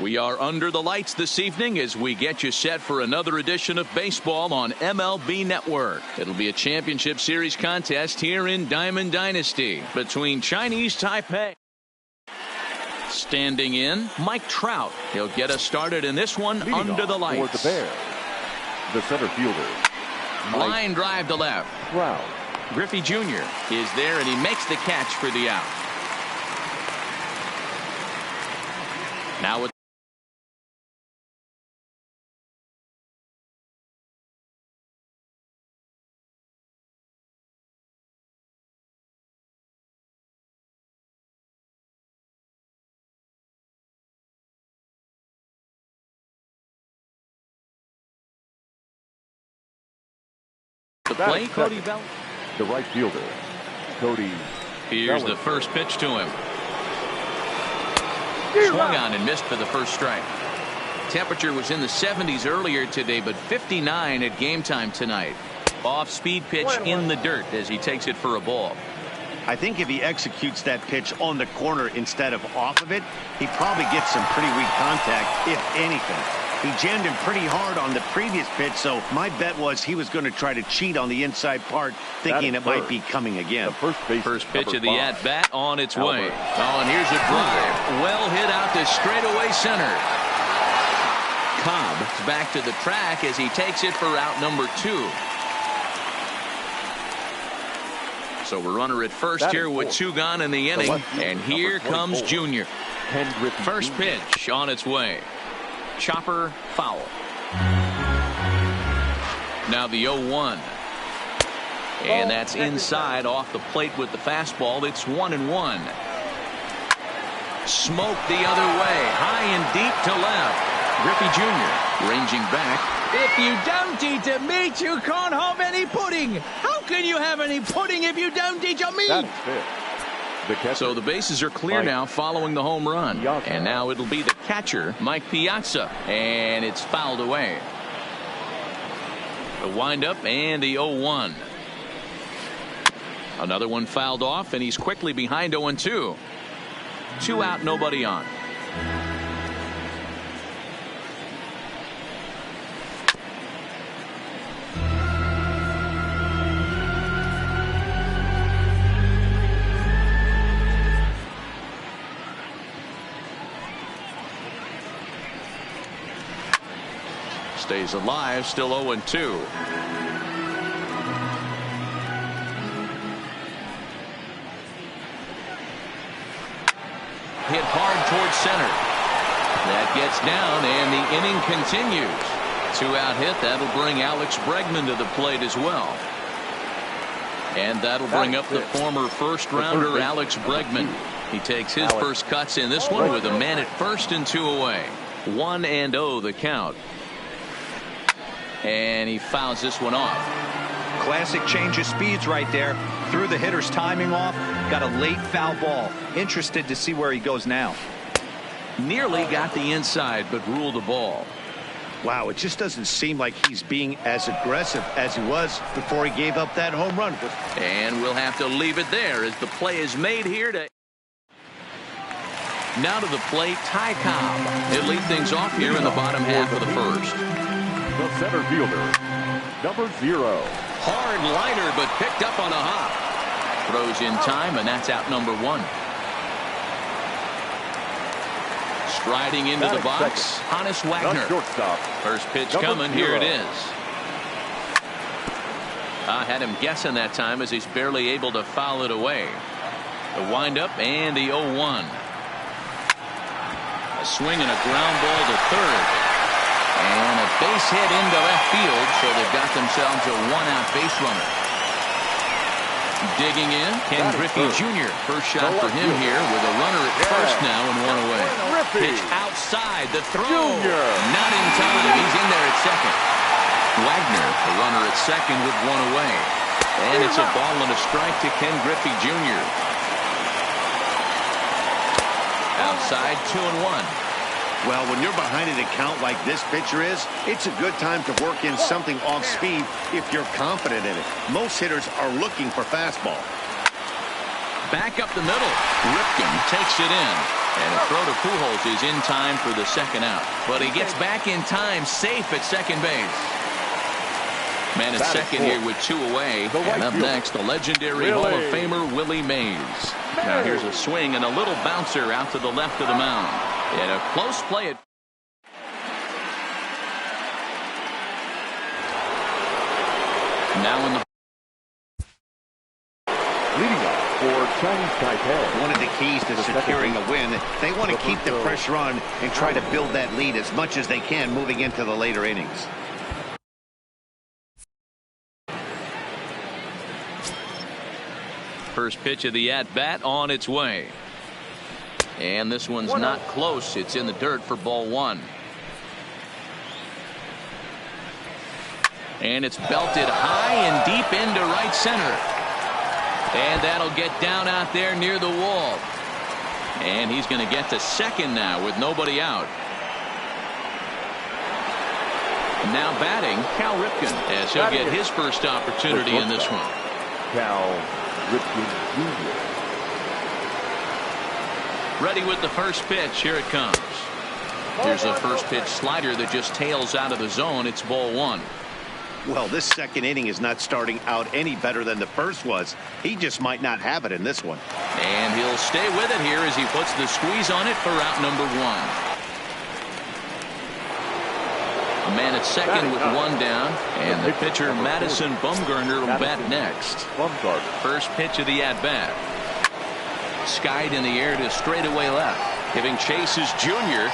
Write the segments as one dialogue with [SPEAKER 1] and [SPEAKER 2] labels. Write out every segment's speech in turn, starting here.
[SPEAKER 1] We are under the lights this evening as we get you set for another edition of baseball on MLB Network. It'll be a championship series contest here in Diamond Dynasty between Chinese Taipei. Standing in, Mike Trout. He'll get us started in this one under the lights.
[SPEAKER 2] For the Bears, the center fielder.
[SPEAKER 1] Line drive to left.
[SPEAKER 2] Trout.
[SPEAKER 1] Griffey Jr. is there, and he makes the catch for the out. Now with the play, Cody Bell.
[SPEAKER 2] The right fielder, Cody.
[SPEAKER 1] Here's the first pitch to him. Swung on and missed for the first strike. Temperature was in the 70s earlier today, but 59 at game time tonight. Off-speed pitch in the dirt as he takes it for a ball.
[SPEAKER 3] I think if he executes that pitch on the corner instead of off of it, he probably gets some pretty weak contact, if anything. He jammed him pretty hard on the previous pitch, so my bet was he was going to try to cheat on the inside part, thinking it might be coming again.
[SPEAKER 1] First pitch of the at-bat on its way. Oh, and here's a drive. Well hit out to straightaway center. Cobb is back to the track as he takes it for out number 2. So we're runner at first here with 2 gone in the inning, and here comes Junior. First pitch on its way. Chopper foul. Now the 0-1. And that's inside off the plate with the fastball. It's 1-1. Smoke the other way. High and deep to left. Griffey Jr. ranging back.
[SPEAKER 4] If you don't eat the meat, you can't have any pudding. How can you have any pudding if you don't eat your meat?
[SPEAKER 1] So the bases are clear now following the home run. And now it'll be the catcher, Mike Piazza. And it's fouled away. The windup and the 0-1. Another one fouled off, and he's quickly behind 0-2. 2 out, nobody on. Stays alive, still 0-2. Hit hard towards center. That gets down, and the inning continues. 2-out hit. That'll bring Alex Bregman to the plate as well. And that'll bring up the former first-rounder Alex Bregman. He takes his first cuts in this one with a man at first and 2 away. 1-0 the count. And he fouls this one off.
[SPEAKER 5] Classic change of speeds right there. Threw the hitter's timing off. Got a late foul ball. Interested to see where he goes now.
[SPEAKER 1] Nearly got the inside, but ruled the ball.
[SPEAKER 3] Wow, it just doesn't seem like he's being as aggressive as he was before he gave up that home run.
[SPEAKER 1] And we'll have to leave it there as the play is made here to. Now to the plate, Ty Cobb. He'll lead things off here in the bottom half of the first.
[SPEAKER 2] The center fielder, number 0.
[SPEAKER 1] Hard liner, but picked up on a hop. Throws in time, and that's out number 1. Striding into the box, Hannes Wagner. First pitch coming, here it is. I had him guessing that time as he's barely able to foul it away. The windup and the 0-1. A swing and a ground ball to third. And a base hit into left field, so they've got themselves a 1-out base runner. Digging in, Ken Griffey Jr. First shot for him here with a runner at first now and 1 away. Pitch outside, the throw. Not in time. He's in there at second. Wagner, the runner at second with 1 away. And it's a ball and a strike to Ken Griffey Jr. Outside, 2-1.
[SPEAKER 3] Well, when you're behind an account like this pitcher is, it's a good time to work in something off speed if you're confident in it. Most hitters are looking for fastball.
[SPEAKER 1] Back up the middle. Ripken takes it in. And a throw to Pujols is in time for the second out. But he gets back in time, safe at second base. Man at second here with 2 away. And up next, the legendary Hall of Famer Willie Mays. Now here's a swing and a little bouncer out to the left of the mound. And a close play at now in the
[SPEAKER 2] Leading up for Chinese Taipei.
[SPEAKER 3] One of the keys to securing a win, they want to keep the pressure on and try to build that lead as much as they can moving into the later innings.
[SPEAKER 1] first pitch of the at-bat on its way. And this one's not close. It's in the dirt for ball 1. And it's belted high and deep into right center. And that'll get down out there near the wall. And he's going to get to second now with nobody out. Now batting, Cal Ripken, as he'll get his first opportunity in this one.
[SPEAKER 2] Cal Ripken Jr.
[SPEAKER 1] Ready with the first pitch. Here it comes. Here's a first pitch slider that just tails out of the zone. It's ball 1.
[SPEAKER 3] Well, this second inning is not starting out any better than the first was. He just might not have it in this one.
[SPEAKER 1] And he'll stay with it here as he puts the squeeze on it for out number 1. A man at second with 1 down, and the pitcher Madison Bumgarner will bat next. First pitch of the at-bat. Skied in the air to straightaway left. Giving chase is Junior.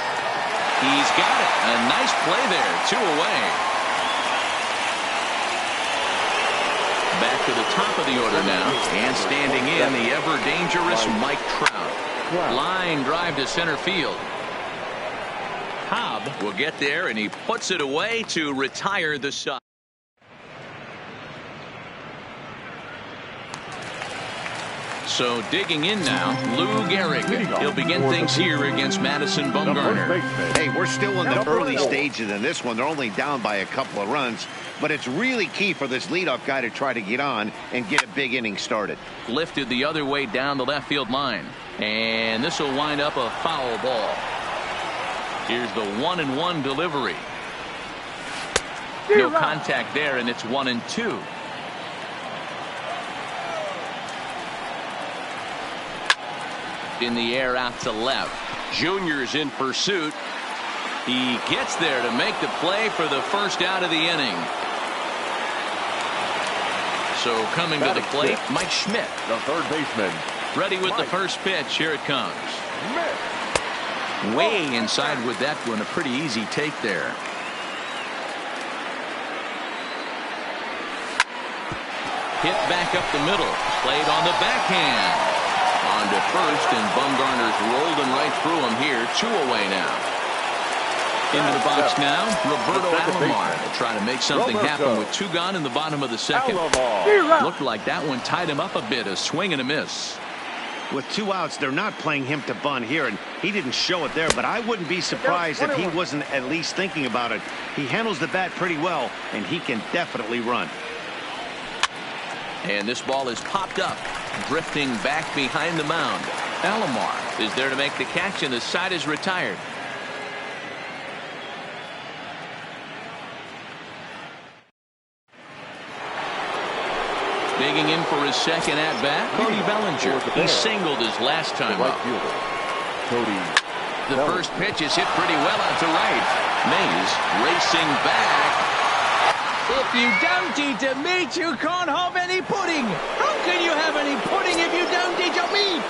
[SPEAKER 1] He's got it. A nice play there. 2 away. Back to the top of the order now, and standing in the ever-dangerous Mike Trout. Line drive to center field. Cobb will get there, and he puts it away to retire the side. So digging in now, Lou Gehrig. He'll begin things here against Madison Bumgarner.
[SPEAKER 3] Hey, we're still in the early stages in this one. They're only down by a couple of runs, but it's really key for this leadoff guy to try to get on and get a big inning started.
[SPEAKER 1] Lifted the other way down the left field line, and this will wind up a foul ball. Here's the 1-1 delivery. No contact there, and it's 1-2. In the air out to left. Junior's in pursuit. He gets there to make the play for the first out of the inning. So coming to the plate, Mike Schmidt,
[SPEAKER 2] the third baseman.
[SPEAKER 1] ready with the first pitch. Here it comes. Way inside with that one. A pretty easy take there. Hit back up the middle. Played on the backhand. On to first, and Bumgarner's rolled him right through him here. 2 away now. Into the box now, Roberto Alomar will try to make something happen with 2 gone in the bottom of the second. Looked like that one tied him up a bit. A swing and a miss.
[SPEAKER 3] With 2 outs, they're not playing him to bunt here, and he didn't show it there, but I wouldn't be surprised if he wasn't at least thinking about it. He handles the bat pretty well, and he can definitely run.
[SPEAKER 1] And this ball is popped up, drifting back behind the mound. Alomar is there to make the catch, and the side is retired. Digging in for his second at-bat, Cody Bellinger. He singled his last time up. The first pitch is hit pretty well out to right. Mays racing back.
[SPEAKER 4] If you don't eat a meat, you can't have any pudding. How can you have any pudding if you don't eat your meat?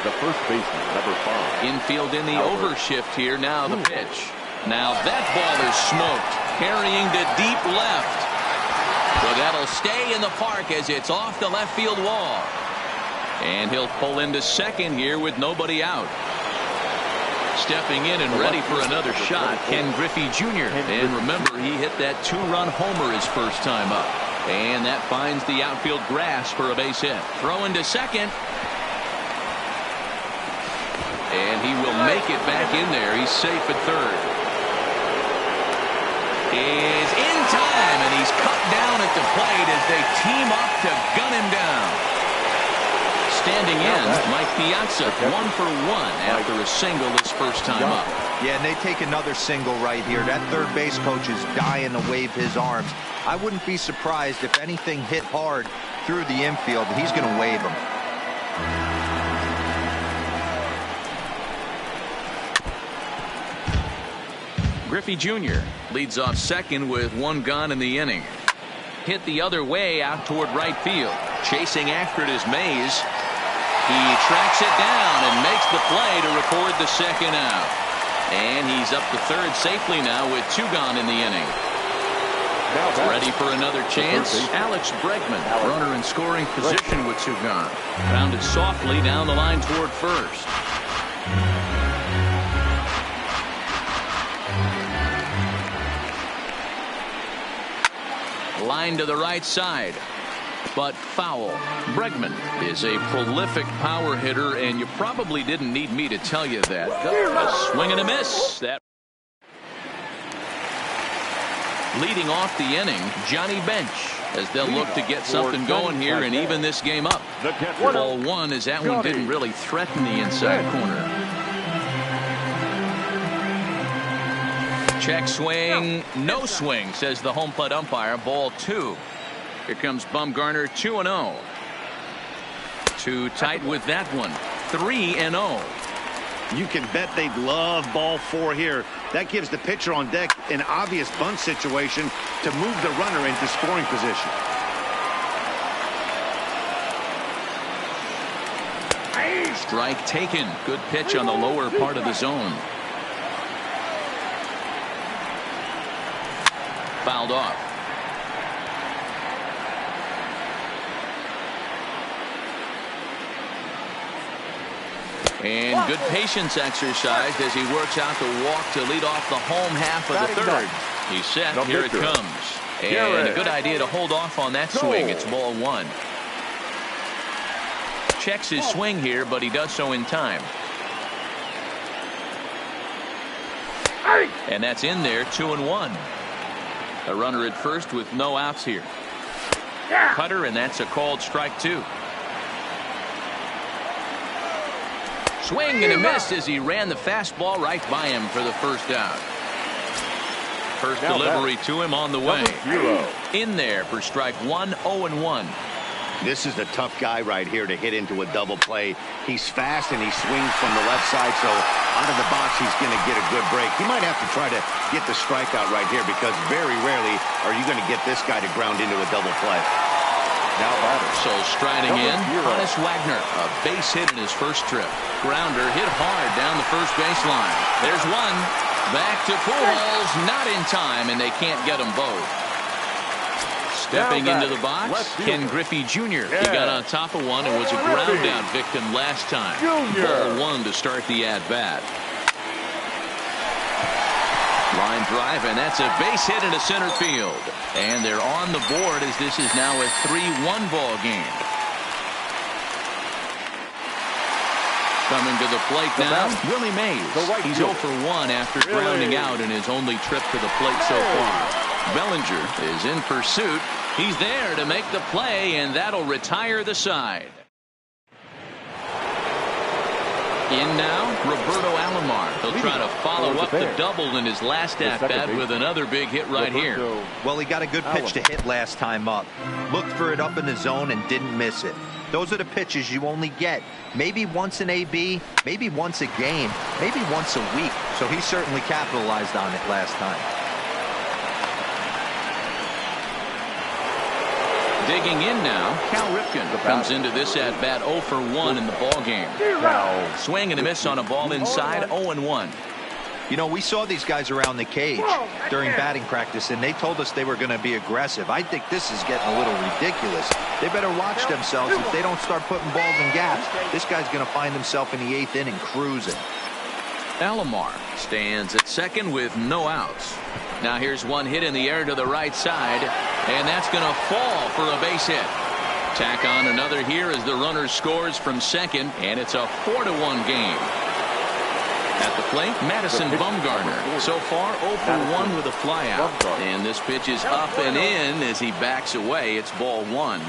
[SPEAKER 2] The first baseman, number 5.
[SPEAKER 1] Infield in the overshift here. Now the pitch. Now that ball is smoked. Carrying to deep left. But that'll stay in the park as it's off the left field wall. And he'll pull into second here with nobody out. Stepping in and ready for another shot, Ken Griffey Jr. And remember, he hit that 2-run homer his first time up. And that finds the outfield grass for a base hit. Throwing to second. And he will make it back in there. He's safe at third. Is in time, and he's cut down at the plate as they team up to gun him down. standing in, Mike Piazza, 1 for 1 after a single his first time up.
[SPEAKER 5] Yeah, and they take another single right here. That third base coach is dying to wave his arms. I wouldn't be surprised if anything hit hard through the infield. He's going to wave them.
[SPEAKER 1] Griffey Jr. leads off second with 1 gone in the inning. Hit the other way out toward right field. Chasing after it is Mays. He tracks it down and makes the play to record the second out. And he's up to third safely now with 2 gone in the inning. Ready for another chance. Alex Bregman, runner in scoring position with 2 gone. Grounded softly down the line toward first. Line to the right side, but foul. Bregman is a prolific power hitter, and you probably didn't need me to tell you that. A swing and a miss. That leading off the inning, Johnny Bench, as they'll look to get something going here and even this game up. Ball 1 as that one didn't really threaten the inside corner. Check swing, no swing, says the home plate umpire. Ball 2. Here comes Bumgarner, 2-0. Too tight with that one. 3-0.
[SPEAKER 3] You can bet they'd love ball 4 here. That gives the pitcher on deck an obvious bunt situation to move the runner into scoring position.
[SPEAKER 1] Strike taken. Good pitch on the lower part of the zone. Fouled off. And good patience exercised as he works out the walk to lead off the home half of the third. He's set. Here it comes. And a good idea to hold off on that swing. It's ball 1. Checks his swing here, but he does so in time. And that's in there, 2-1. A runner at first with no outs here. Cutter, and that's a called strike 2. Swing and a miss as he ran the fastball right by him for the first out. First delivery to him on the way. In there for strike 1, 0-1.
[SPEAKER 3] This is a tough guy right here to hit into a double play. He's fast and he swings from the left side, so out of the box he's going to get a good break. He might have to try to get the strikeout right here because very rarely are you going to get this guy to ground into a double play.
[SPEAKER 1] Now batter. So striding in, Honus Wagner, a base hit in his first trip. Grounder hit hard down the first baseline. There's one. Back to Pujols, not in time, and they can't get them both. Stepping into the box, Ken Griffey Jr. He got on top of one and was a ground out victim last time. Ball 1 to start the at-bat. Line drive, and that's a base hit into center field. And they're on the board as this is now a 3-1 ball game. Coming to the plate now, Willie Mays. He's 0 for 1 after grounding out in his only trip to the plate so far. Bellinger is in pursuit. He's there to make the play, and that'll retire the side. In now, Roberto Alomar. He'll try to follow up the double in his last at-bat with another big hit right here.
[SPEAKER 5] Well, he got a good pitch to hit last time up. Looked for it up in the zone and didn't miss it. Those are the pitches you only get maybe once in AB, maybe once a game, maybe once a week. So he certainly capitalized on it last time.
[SPEAKER 1] Digging in now, Cal Ripken comes into this at-bat 0 for 1 in the ball game. Swing and a miss on a ball inside, 0-1.
[SPEAKER 5] You know, we saw these guys around the cage during batting practice, and they told us they were going to be aggressive. I think this is getting a little ridiculous. They better watch themselves. If they don't start putting balls in gaps, this guy's going to find himself in the 8th inning cruising.
[SPEAKER 1] Alomar stands at second with no outs. Now here's one hit in the air to the right side, and that's going to fall for a base hit. Tack on another here as the runner scores from second, and it's a 4-1 game. At the plate, Madison Bumgarner. So far, 0 for 1 with a flyout. And this pitch is up and in as he backs away. It's ball 1.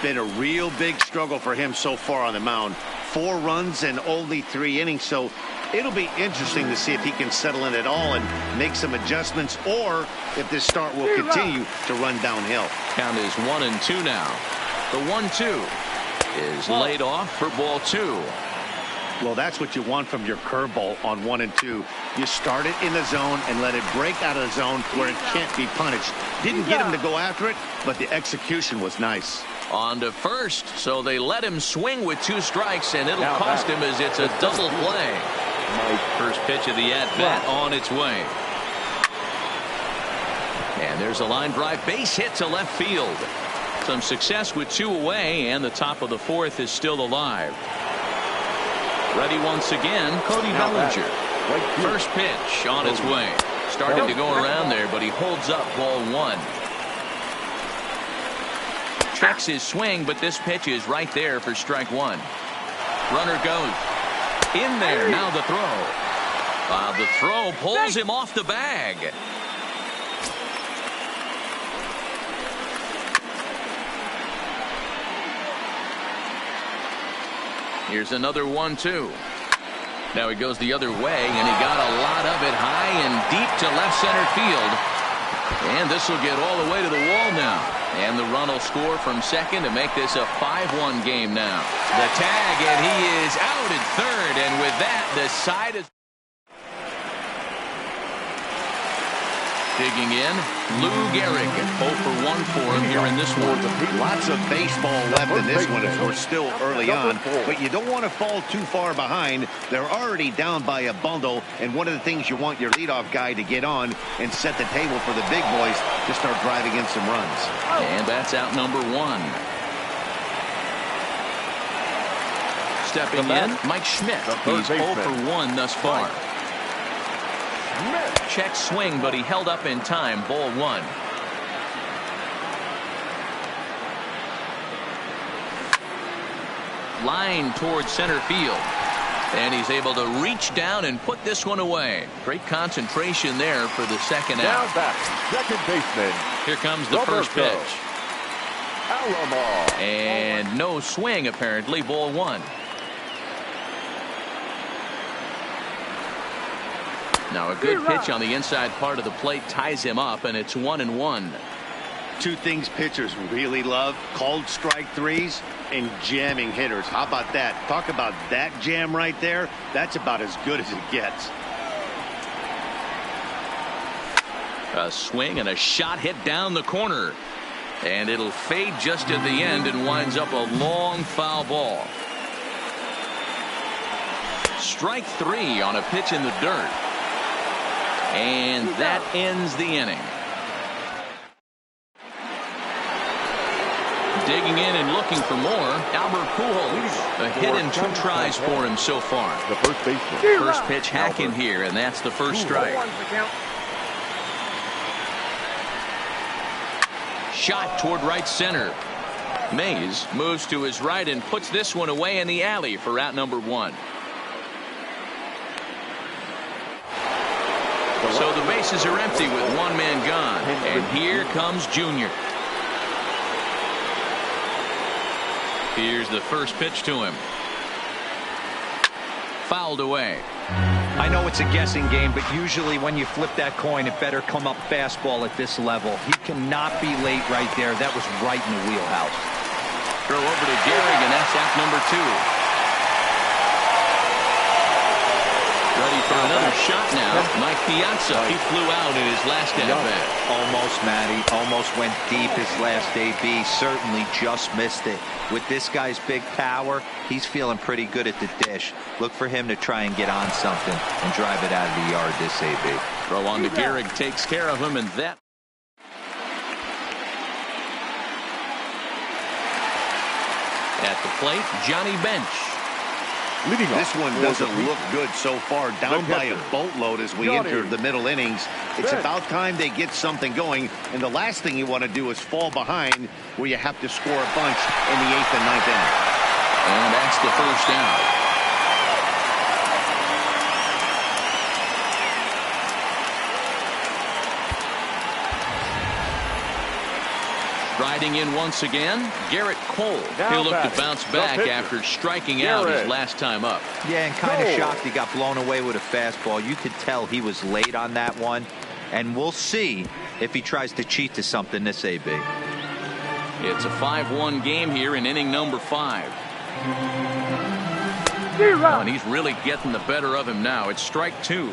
[SPEAKER 3] been a real big struggle for him so far on the mound. 4 runs and only 3 innings, so it'll be interesting to see if he can settle in at all and make some adjustments, or if this start will continue to run downhill.
[SPEAKER 1] Count is 1-2 now. The 1-2 is laid off for ball 2.
[SPEAKER 3] Well, that's what you want from your curveball on 1 and 2. You start it in the zone and let it break out of the zone where it can't be punished. Didn't get him to go after it, but the execution was nice.
[SPEAKER 1] On to first, so they let him swing with 2 strikes, and it'll cost him as it's a double play. First pitch of the at-bat on its way. And there's a line drive base hit to left field. Some success with 2 away, and the top of the 4th is still alive. Ready once again, Cody Bellinger. First pitch on its way. Starting to go around there, but he holds up ball 1. Checks his swing, but this pitch is right there for strike 1. Runner goes in there. Now the throw. The throw pulls him off the bag. Here's another 1-2. Now he goes the other way, and he got a lot of it high and deep to left center field. And this will get all the way to the wall now. And the run will score from second to make this a 5-1 game now. The tag, and he is out at third. And with that, the side is digging in. Lou Gehrig, 0 for 1 for him here in this one.
[SPEAKER 3] Lots of baseball left in this one as we're still early on, but you don't want to fall too far behind. They're already down by a bundle, and one of the things you want your leadoff guy to get on and set the table for the big boys to start driving in some runs.
[SPEAKER 1] And that's out number 1. Stepping in, Mike Schmidt. He's 0 for 1 thus far. Check swing, but he held up in time. Ball 1. Line towards center field. And he's able to reach down and put this one away. Great concentration there for the second out.
[SPEAKER 2] Now back, second baseman.
[SPEAKER 1] Here comes the first pitch. And no swing, apparently. Ball 1. Now a good pitch on the inside part of the plate ties him up, and it's 1-1.
[SPEAKER 3] 2 things pitchers really love: called strike 3s and jamming hitters. How about that? Talk about that jam right there. That's about as good as it gets.
[SPEAKER 1] A swing and a shot hit down the corner, and it'll fade just at the end and winds up a long foul ball. Strike 3 on a pitch in the dirt. And that ends the inning. Digging in and looking for more, Albert Pujols. A hit and 2 tries for him so far.
[SPEAKER 2] The first baseman.
[SPEAKER 1] First pitch hack in here, and that's the first strike. Shot toward right center. Mays moves to his right and puts this one away in the alley for out number 1. So the bases are empty with 1 man gone. And here comes Junior. Here's the first pitch to him. Fouled away.
[SPEAKER 5] I know it's a guessing game, but usually when you flip that coin, it better come up fastball at this level. He cannot be late right there. That was right in the wheelhouse.
[SPEAKER 1] Throw over to Gehrig, and that's out number 2. Ready for another shot now. Mike Piazza. He flew out in his last at-bat.
[SPEAKER 5] Almost, Matty. Almost went deep his last AB. Certainly just missed it. With this guy's big power, he's feeling pretty good at the dish. Look for him to try and get on something and drive it out of the yard this AB.
[SPEAKER 1] Throw on to Gehrig takes care of him, and that. At the plate, Johnny Bench.
[SPEAKER 3] This one doesn't look good so far. Down by a boatload as we enter the middle innings. It's about time they get something going. And the last thing you want to do is fall behind where you have to score a bunch in the 8th and 9th inning.
[SPEAKER 1] And that's the first out. Riding in once again, Garrett Cole. He'll look to bounce back after striking out his last time up.
[SPEAKER 5] Yeah, and kind of shocked he got blown away with a fastball. You could tell he was late on that one. And we'll see if he tries to cheat to something this AB.
[SPEAKER 1] It's a 5-1 game here in inning number 5. And he's really getting the better of him now. It's strike 2.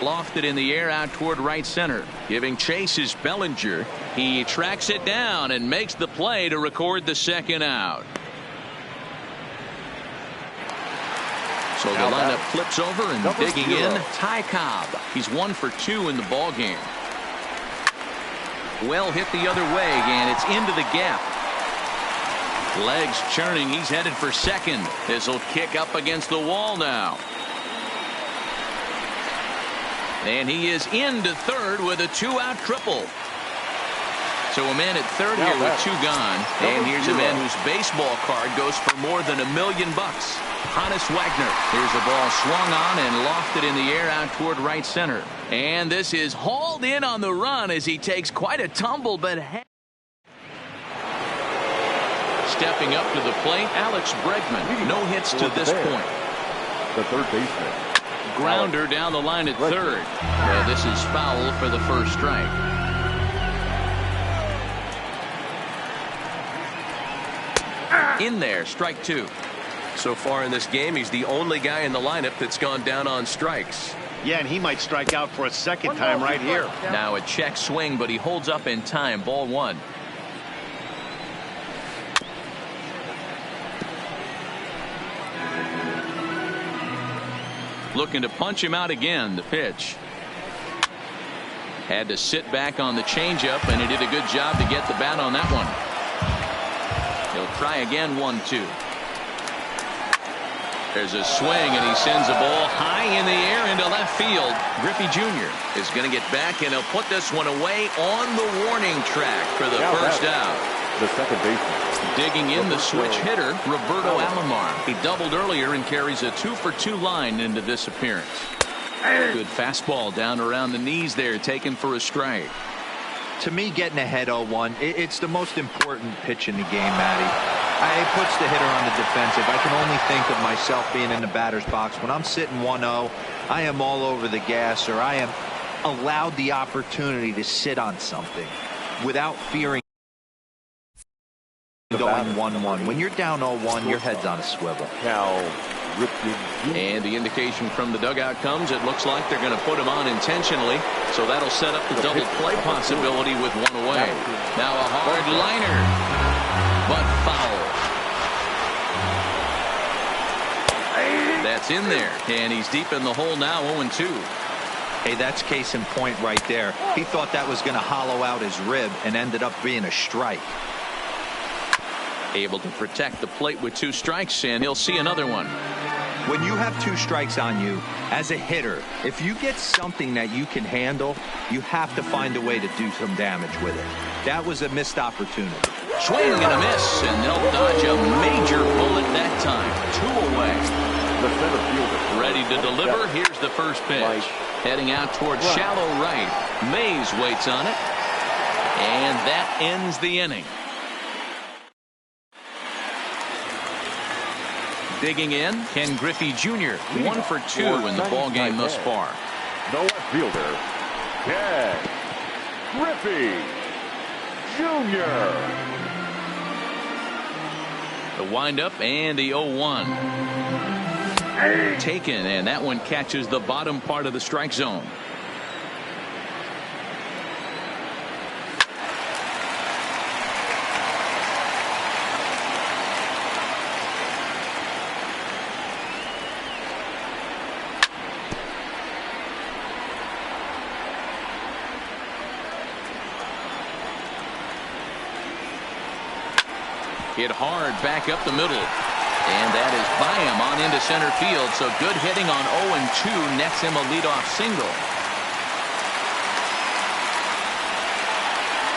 [SPEAKER 1] Lofted in the air out toward right center. Giving chase is Bellinger. He tracks it down and makes the play to record the second out. So the lineup flips over and digging in, Ty Cobb. He's 1 for 2 in the ball game. Well hit the other way, and it's into the gap. Legs churning. He's headed for second. This will kick up against the wall now. And he is into third with a 2-out triple. So a man at third here with 2 gone. And here's a man whose baseball card goes for more than $1 million. Hannes Wagner. Here's the ball swung on and lofted in the air out toward right center. And this is hauled in on the run as he takes quite a tumble, but stepping up to the plate, Alex Bregman. No hits to this point.
[SPEAKER 2] The third baseman.
[SPEAKER 1] Grounder down the line at third. Well, this is foul for the first strike. In there, strike 2.
[SPEAKER 6] So far in this game, he's the only guy in the lineup that's gone down on strikes.
[SPEAKER 3] Yeah, and he might strike out for a second time right here.
[SPEAKER 1] Now a check swing, but he holds up in time. Ball 1. Looking to punch him out again. The pitch. Had to sit back on the changeup, and he did a good job to get the bat on that one. He'll try again. 1-2. There's a swing, and he sends a ball high in the air into left field. Griffey Jr. is going to get back, and he'll put this one away on the warning track for the first out.
[SPEAKER 2] The second baseman.
[SPEAKER 1] Digging in the switch hitter, Roberto Alomar. He doubled earlier and carries a 2-for-2 line into this appearance. Good fastball down around the knees there, taken for a strike.
[SPEAKER 5] To me, getting ahead 0-1, it's the most important pitch in the game, Matty. It puts the hitter on the defensive. I can only think of myself being in the batter's box. When I'm sitting 1-0, I am all over the gas, or I am allowed the opportunity to sit on something without fearing going 1-1. When you're down 0-1, your head's on a swivel.
[SPEAKER 1] And the indication from the dugout comes. It looks like they're going to put him on intentionally. So that'll set up the double play possibility with one away. Now a hard liner, but foul. That's in there, and he's deep in the hole now. 0-2.
[SPEAKER 5] Hey, that's case in point right there. He thought that was going to hollow out his rib and ended up being a strike.
[SPEAKER 1] Able to protect the plate with 2 strikes, and he'll see another one.
[SPEAKER 5] When you have 2 strikes on you, as a hitter, if you get something that you can handle, you have to find a way to do some damage with it. That was a missed opportunity.
[SPEAKER 1] Swing and a miss, and they'll dodge a major bullet that time. 2 away.
[SPEAKER 2] The center fielder.
[SPEAKER 1] Ready to deliver. Here's the first pitch. Heading out towards shallow right. Mays waits on it. And that ends the inning. Digging in, Ken Griffey Jr. 1 for 2 in the ball game thus far.
[SPEAKER 2] The left fielder, Ken Griffey Jr.
[SPEAKER 1] The windup and the 0-1. Taken, and that one catches the bottom part of the strike zone. Hit hard back up the middle. And that is by him on into center field. So good hitting on 0-2 nets him a leadoff single.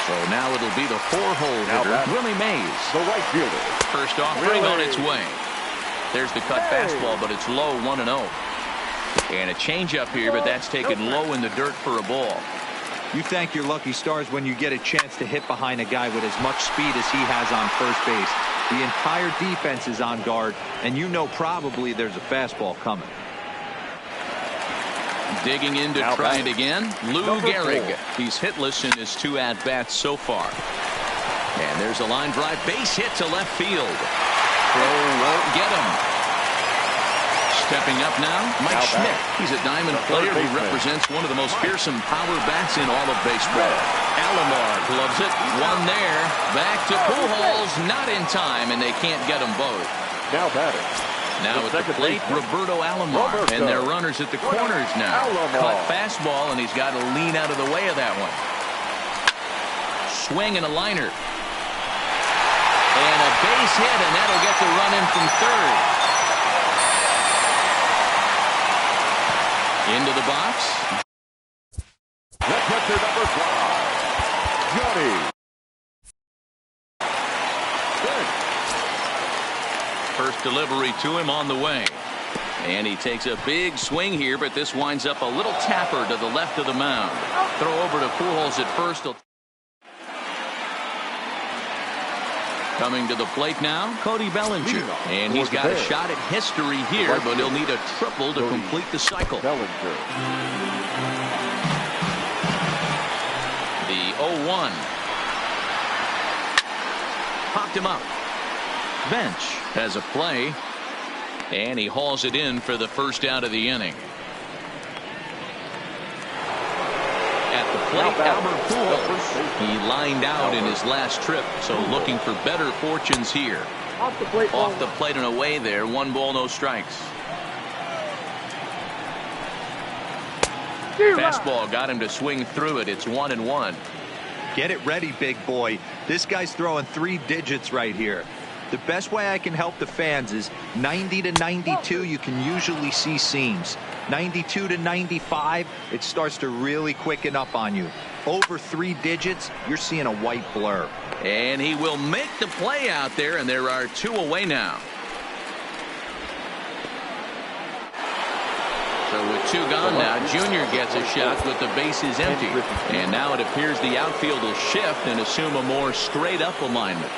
[SPEAKER 1] So now it'll be the 4-hole hitter, Willie Mays.
[SPEAKER 2] The right fielder.
[SPEAKER 1] First offering on its way. There's the cut fastball, but it's low. 1-0. And a changeup here, but that's taken low in the dirt for a ball.
[SPEAKER 5] You thank your lucky stars when you get a chance to hit behind a guy with as much speed as he has on first base. The entire defense is on guard, and you know probably there's a fastball coming.
[SPEAKER 1] Digging in to try it again, Lou Gehrig. He's hitless in his 2 at-bats so far. And there's a line drive, base hit to left field. Throw won't get him. Stepping up now, Mike Schmidt. He's a diamond player who represents one of the most fearsome power bats in all of baseball. Alomar gloves it. One there. Back to Pujols. Not in time, and they can't get them both.
[SPEAKER 2] Now batting.
[SPEAKER 1] Now at the plate, Roberto Alomar. And they're runners at the corners now. Caught fastball, and he's got to lean out of the way of that one. Swing and a liner. And a base hit, and that'll get the run in from third. Into the box.
[SPEAKER 2] The catcher number 5, Johnny.
[SPEAKER 1] First delivery to him on the way. And he takes a big swing here, but this winds up a little tapper to the left of the mound. Throw over to Pujols at first. Coming to the plate now, Cody Bellinger. And he's got a shot at history here, but he'll need a triple to complete the cycle.
[SPEAKER 2] Bellinger.
[SPEAKER 1] The 0-1. Popped him up. Bench has a play. And he hauls it in for the first out of the inning. At the plate, Albert Pujols. He lined out in his last trip, so looking for better fortunes here. Off the plate and away there. 1 ball, no strikes. Fastball got him to swing through it. It's 1-1.
[SPEAKER 5] Get it ready, big boy. This guy's throwing 3 digits right here. The best way I can help the fans is 90 to 92, you can usually see seams. 92 to 95, it starts to really quicken up on you. Over 3 digits, you're seeing a white blur.
[SPEAKER 1] And he will make the play out there, and there are 2 away now. So with 2 gone now, Junior gets a shot with the bases empty. And now it appears the outfield will shift and assume a more straight-up alignment.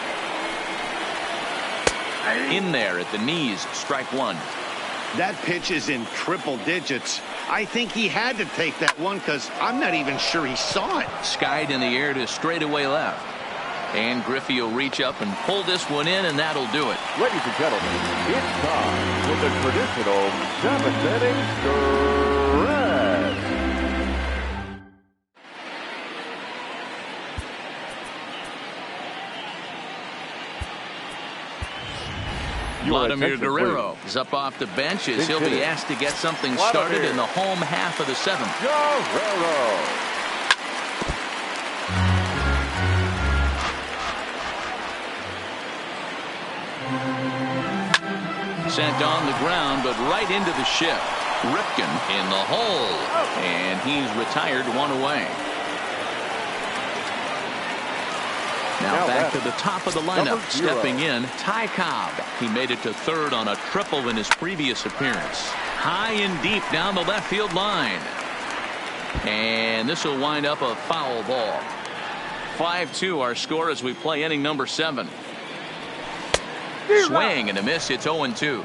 [SPEAKER 1] In there at the knees, strike 1.
[SPEAKER 3] That pitch is in triple digits. I think he had to take that one because I'm not even sure he saw it.
[SPEAKER 1] Skied in the air to straightaway left. And Griffey will reach up and pull this one in, and that'll do it.
[SPEAKER 2] Ladies and gentlemen, it's time for the traditional 7th inning stretch.
[SPEAKER 1] Vladimir Guerrero is up off the bench as he'll be asked to get something started in the home half of the 7th.
[SPEAKER 2] Guerrero.
[SPEAKER 1] Sent on the ground, but right into the shift. Ripken in the hole, and he's retired 1 away. Now back to the top of the lineup, stepping in, Ty Cobb. He made it to third on a triple in his previous appearance. High and deep down the left field line. And this will wind up a foul ball. 5-2 our score as we play inning number 7. Swing and a miss. It's 0-2.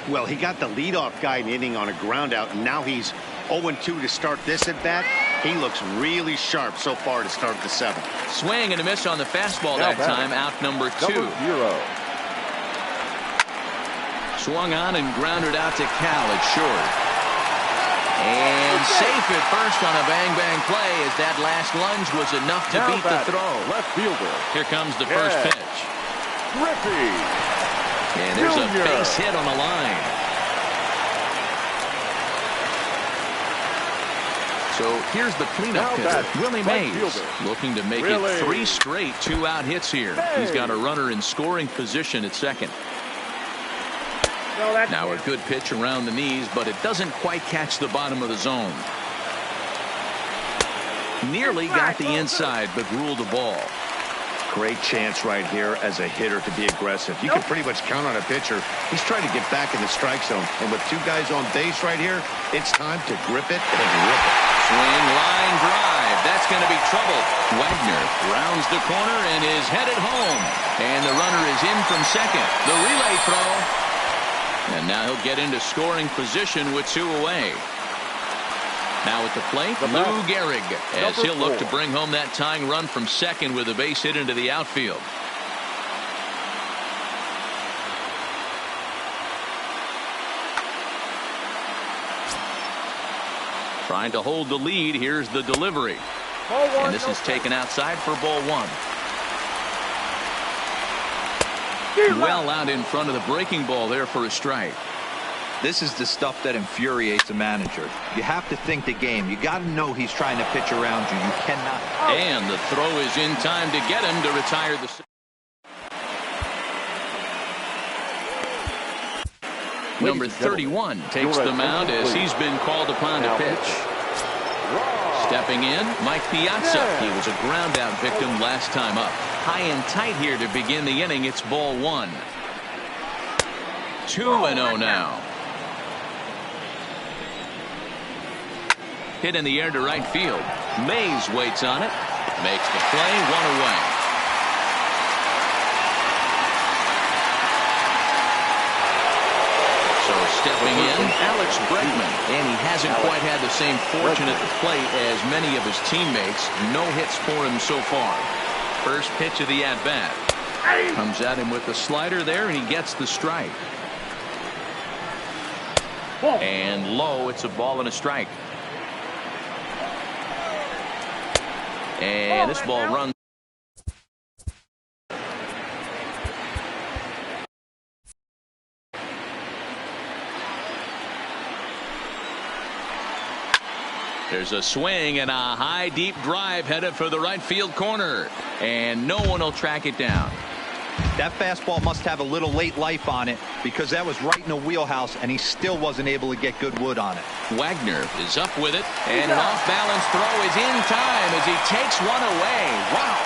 [SPEAKER 3] Well, he got the leadoff guy in inning on a ground out, and now he's 0-2 to start this at bat. He looks really sharp so far to start the 7th.
[SPEAKER 1] Swing and a miss on the fastball that time. Out number 2. Swung on and grounded out to Cal at short. And safe at first on a bang-bang play as that last lunge was enough to beat the throw.
[SPEAKER 2] Left fielder.
[SPEAKER 1] Here comes the first pitch.
[SPEAKER 2] Griffey.
[SPEAKER 1] And there's a base hit on the line. So here's the cleanup hitter, Willie Mays, looking to make it 3 straight 2-out hits here. He's got a runner in scoring position at second. Now a good pitch around the knees, but it doesn't quite catch the bottom of the zone. Nearly got the inside, but ruled the ball.
[SPEAKER 3] Great chance right here as a hitter to be aggressive. You can pretty much count on a pitcher. He's trying to get back in the strike zone. And with two guys on base right here, it's time to grip it and rip it.
[SPEAKER 1] Swing, line, drive. That's going to be trouble. Wagner rounds the corner and is headed home. And the runner is in from second. The relay throw. And now he'll get into scoring position with 2 away. Now at the plate, Lou Gehrig, as he'll look to bring home that tying run from second with a base hit into the outfield. Trying to hold the lead. Here's the delivery. And this is taken outside for ball 1. Well out in front of the breaking ball there for a strike.
[SPEAKER 5] This is the stuff that infuriates a manager. You have to think the game. You got to know he's trying to pitch around you. You cannot.
[SPEAKER 1] And the throw is in time to get him to retire the. Number 31 takes the mound as he's been called upon to pitch. Stepping in, Mike Piazza. He was a ground out victim last time up. High and tight here to begin the inning. It's ball 1. 2-0 now. Hit in the air to right field. Mays waits on it. Makes the play, 1 away. So stepping in, Alex Bregman. And he hasn't quite had the same fortune at the plate as many of his teammates. No hits for him so far. First pitch of the at-bat. Comes at him with the slider there, and he gets the strike. And low, it's a ball and a strike. And this ball runs. There's a swing and a high deep drive headed for the right field corner. And no one will track it down.
[SPEAKER 5] That fastball must have a little late life on it because that was right in the wheelhouse and he still wasn't able to get good wood on it.
[SPEAKER 1] Wagner is up with it, and an off-balance throw is in time as he takes one away. Wow.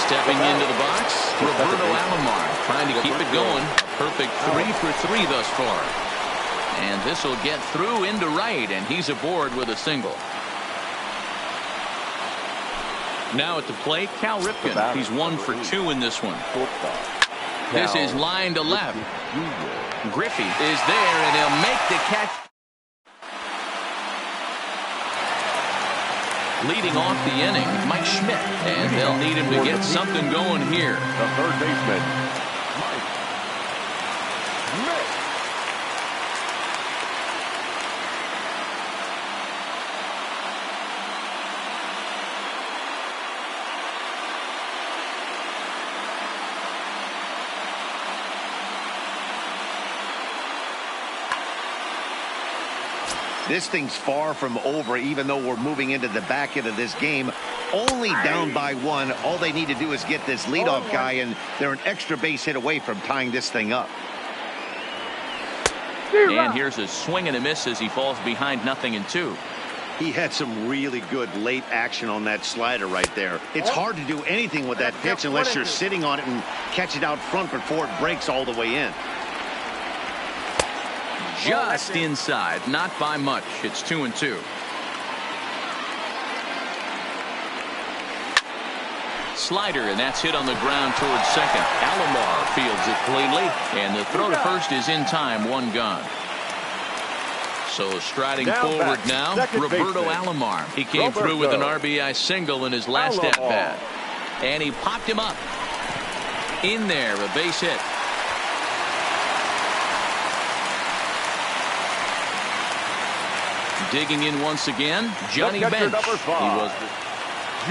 [SPEAKER 1] Stepping into the box, Roberto Alomar trying to keep it going. A perfect 3 for 3 thus far. And this will get through into right, and he's aboard with a single. Now at the plate, Cal Ripken. He's 1 for 2 in this one. This is line to left. Griffey is there, and he'll make the catch. Leading off the inning, Mike Schmidt, and they'll need him to get something going here.
[SPEAKER 2] The third baseman, Mike Schmidt.
[SPEAKER 3] This thing's far from over, even though we're moving into the back end of this game. Only down by 1. All they need to do is get this leadoff guy, and they're an extra base hit away from tying this thing up.
[SPEAKER 1] And here's a swing and a miss as he falls behind 0-2.
[SPEAKER 3] He had some really good late action on that slider right there. It's hard to do anything with that pitch unless you're sitting on it and catch it out front before it breaks all the way in.
[SPEAKER 1] Just inside, not by much. It's 2-2. Slider, and that's hit on the ground towards second. Alomar fields it cleanly, and the throw to first is in time, 1 gone. So striding forward now, Roberto Alomar. He came through with an RBI single in his last at-bat. And he popped him up. In there, a base hit. Digging in once again, Johnny Bench. He was.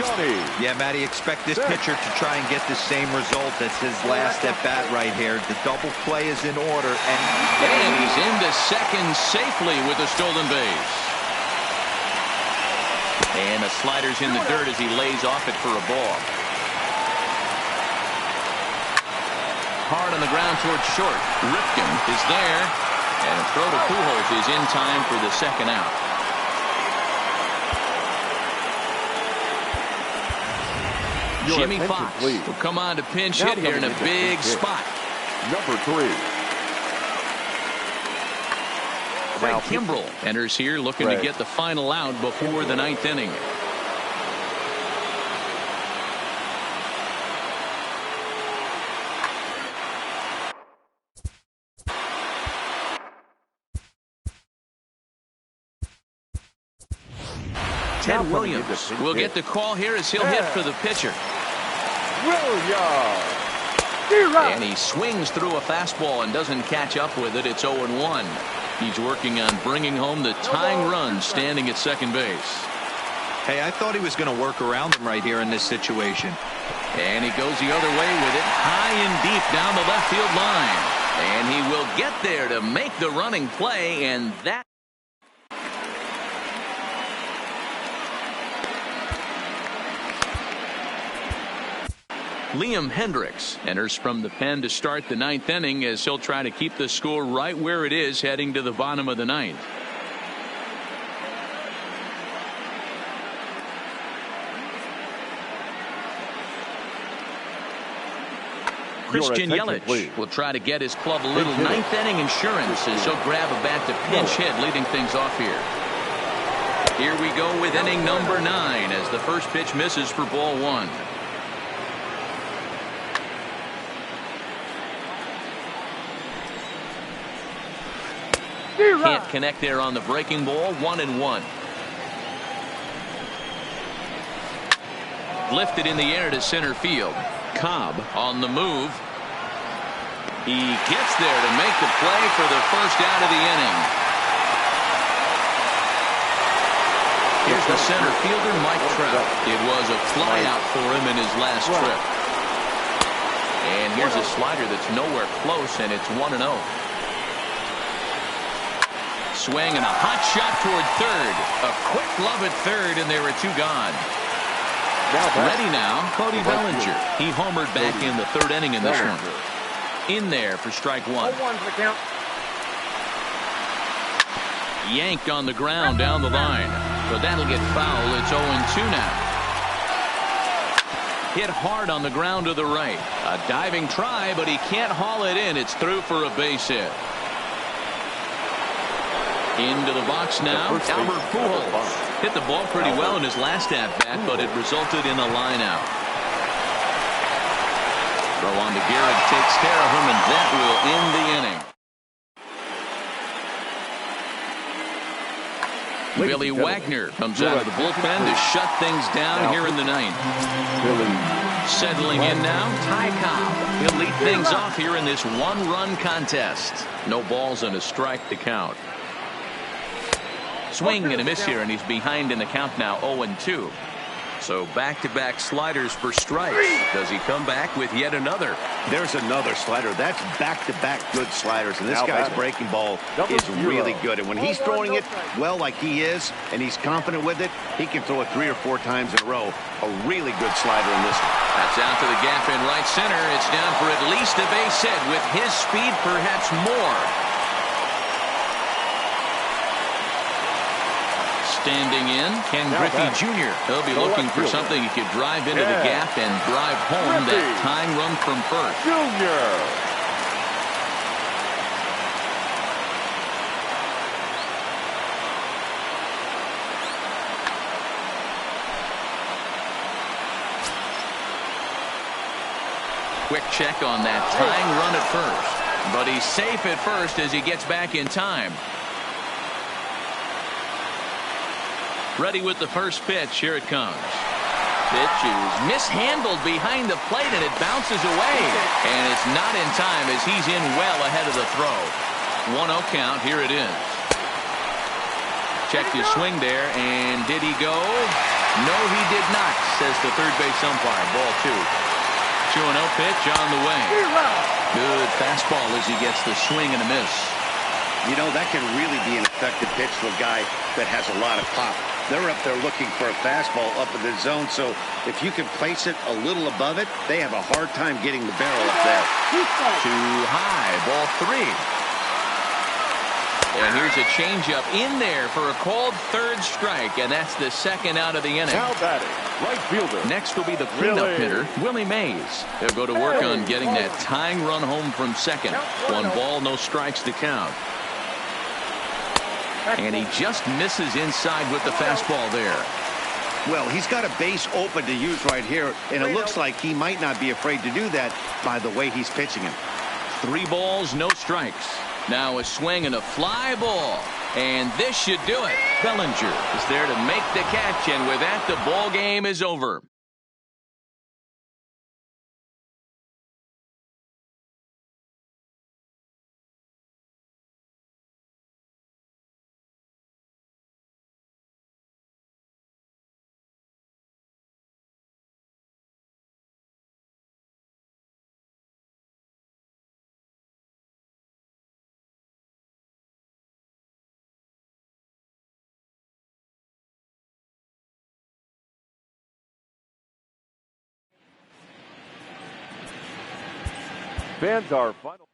[SPEAKER 2] Johnny.
[SPEAKER 5] Yeah, Matty, expect this pitcher to try and get the same result as his last at bat right here. The double play is in order,
[SPEAKER 1] and he's into second safely with a stolen base. And the slider's in the dirt as he lays off it for a ball. Hard on the ground towards short. Ripken is there, and a throw to Pujols is in time for the second out. Jimmy Fox will come on to pinch hit here in a big spot.
[SPEAKER 2] Number 3.
[SPEAKER 1] Craig Kimbrell enters here looking to get the final out before the 9th inning. Ted Williams will get the call here as he'll hit for the pitcher. And he swings through a fastball and doesn't catch up with it. It's 0-1. He's working on bringing home the tying run standing at second base.
[SPEAKER 5] Hey, I thought he was going to work around him right here in this situation.
[SPEAKER 1] And he goes the other way with it high and deep down the left field line. And he will get there to make the running play, and that Liam Hendricks enters from the pen to start the 9th inning as he'll try to keep the score right where it is heading to the bottom of the 9th. Christian Yelich will try to get his club a little 9th inning insurance as he'll grab a bat to pinch hit, leading things off here. Here we go with inning number 9 as the first pitch misses for ball 1. Can't connect there on the breaking ball. 1-1. Lifted in the air to center field. Cobb on the move. He gets there to make the play for the first out of the inning. Here's the center fielder, Mike Trout. It was a fly out for him in his last trip. And here's a slider that's nowhere close, and it's 1-0. Swing and a hot shot toward third. A quick glove at third, and there are 2 gone. Ready now, Cody Bellinger. He homered back in the 3rd inning in this one. In there for strike 1. Yanked on the ground down the line. But that'll get foul. It's 0-2 now. Hit hard on the ground to the right. A diving try, but he can't haul it in. It's through for a base hit. Into the box now, Albert Pujols. Hit the ball pretty well in his last at-bat, but it resulted in a line out. Throw on to Garrett takes care of him, and that will end the inning. Billy Wagner comes out of the bullpen to shut things down here in the 9th. Settling in now, Ty Cobb. He'll lead things off here in this 1-run contest. No balls and a strike to count. Swing and a miss here, and he's behind in the count now, 0-2. So back-to-back sliders for strikes. Does he come back with yet another?
[SPEAKER 3] There's another slider. That's back-to-back good sliders, and this guy's breaking ball is really good. And when he's throwing it well like he is, and he's confident with it, he can throw it 3 or 4 times in a row. A really good slider in this one.
[SPEAKER 1] That's out to the gap in right center. It's down for at least a base hit. With his speed, perhaps more. Standing in, Ken Griffey Jr. He'll be looking for something he could drive into the gap and drive home that tying run from first.
[SPEAKER 2] Junior.
[SPEAKER 1] Quick check on that tying run at first. But he's safe at first as he gets back in time. Ready with the first pitch. Here it comes. Pitch is mishandled behind the plate, and it bounces away. And it's not in time as he's in well ahead of the throw. 1-0 count. Here it is. Checked his swing there, and did he go? No, he did not, says the third base umpire. Ball 2. 2-0 pitch on the way. Good fastball as he gets the swing and a miss.
[SPEAKER 3] You know, that can really be an effective pitch to a guy that has a lot of pop. They're up there looking for a fastball up in the zone, so if you can place it a little above it, they have a hard time getting the barrel up there.
[SPEAKER 1] Too high. Ball 3. And here's a changeup in there for a called third strike, and that's the second out of the inning.
[SPEAKER 2] Now batting, right fielder.
[SPEAKER 1] Next will be the cleanup hitter, Willie Mays. He'll go to work on getting that tying run home from second. 1 ball, no strikes to count. And he just misses inside with the fastball there.
[SPEAKER 3] Well, he's got a base open to use right here, and it looks like he might not be afraid to do that by the way he's pitching him.
[SPEAKER 1] 3 balls, no strikes. Now a swing and a fly ball. And this should do it. Bellinger is there to make the catch, and with that, the ball game is over.
[SPEAKER 2] Fans are final.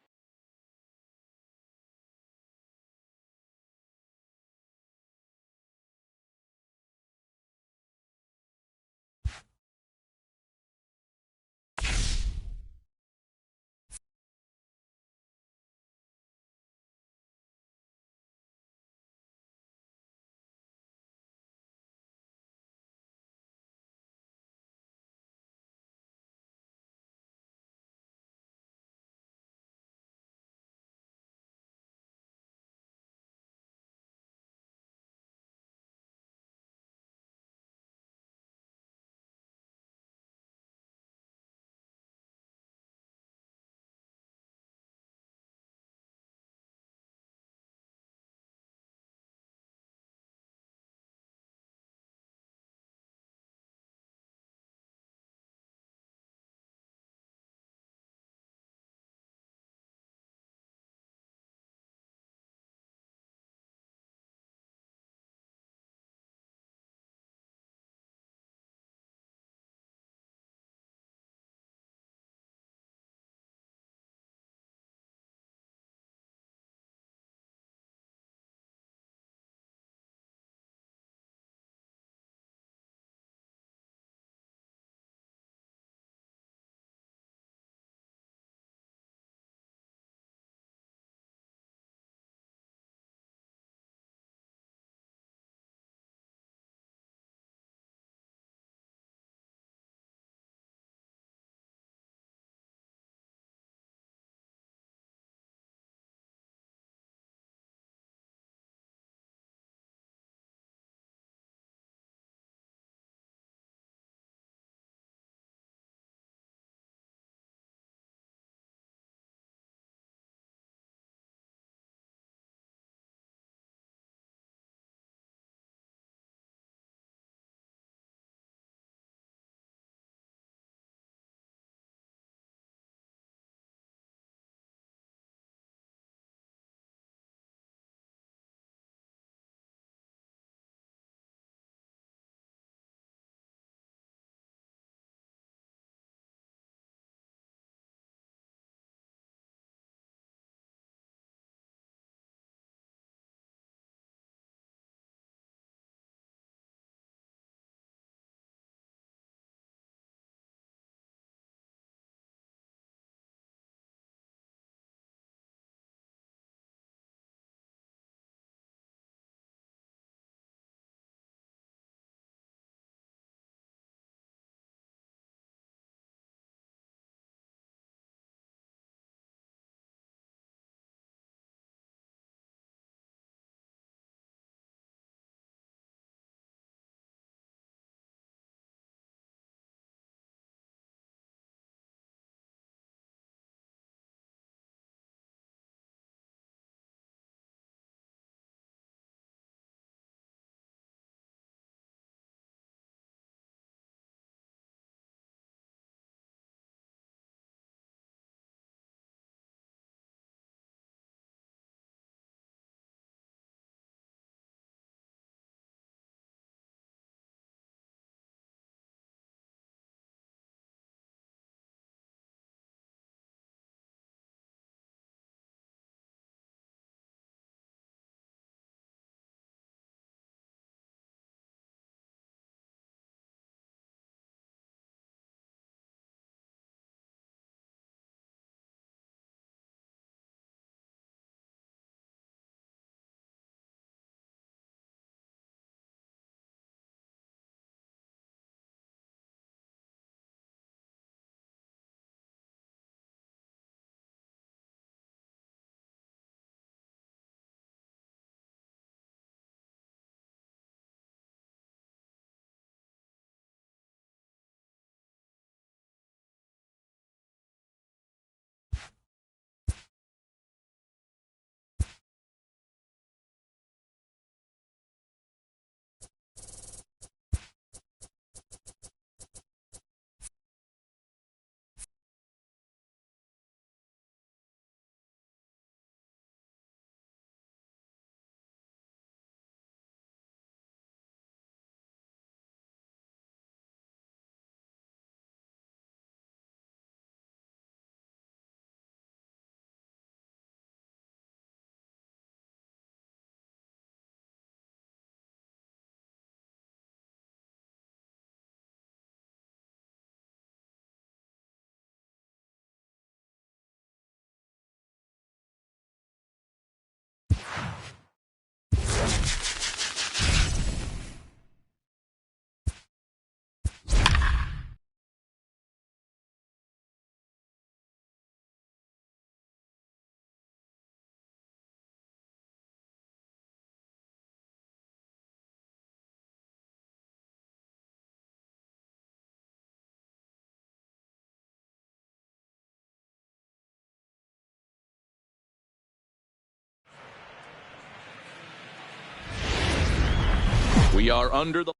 [SPEAKER 1] We are under the...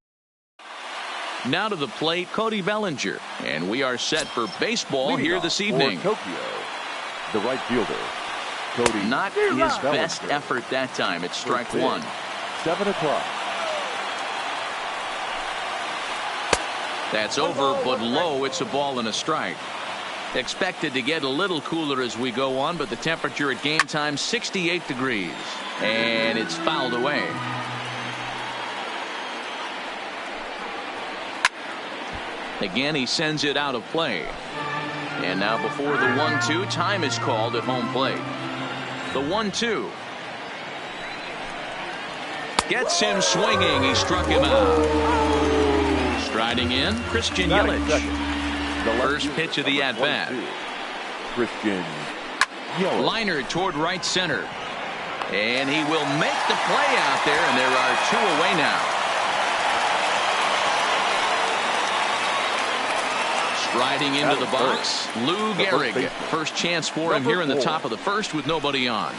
[SPEAKER 1] Now to the plate, Cody Bellinger. And we are set for baseball here this evening.
[SPEAKER 2] For Tokyo, the right fielder, Cody.
[SPEAKER 1] Not his
[SPEAKER 2] Bellinger.
[SPEAKER 1] best effort that time. It's strike
[SPEAKER 2] First
[SPEAKER 1] one.
[SPEAKER 2] pitch, 7 o'clock.
[SPEAKER 1] That's over, but low. It's a ball and a strike. Expected to get a little cooler as we go on, but the temperature at game time, 68 degrees. And it's fouled away. Again, he sends it out of play. And now before the 1-2, time is called at home plate. The 1-2. Gets him swinging. He struck him out. Striding in, Christian Yelich. First pitch of the at-bat.
[SPEAKER 2] Christian Yelich.
[SPEAKER 1] Liner toward right center. And he will make the play out there, and there are two away now. Striding into the box, Lou Gehrig. First chance for him here in the top of the first with nobody on.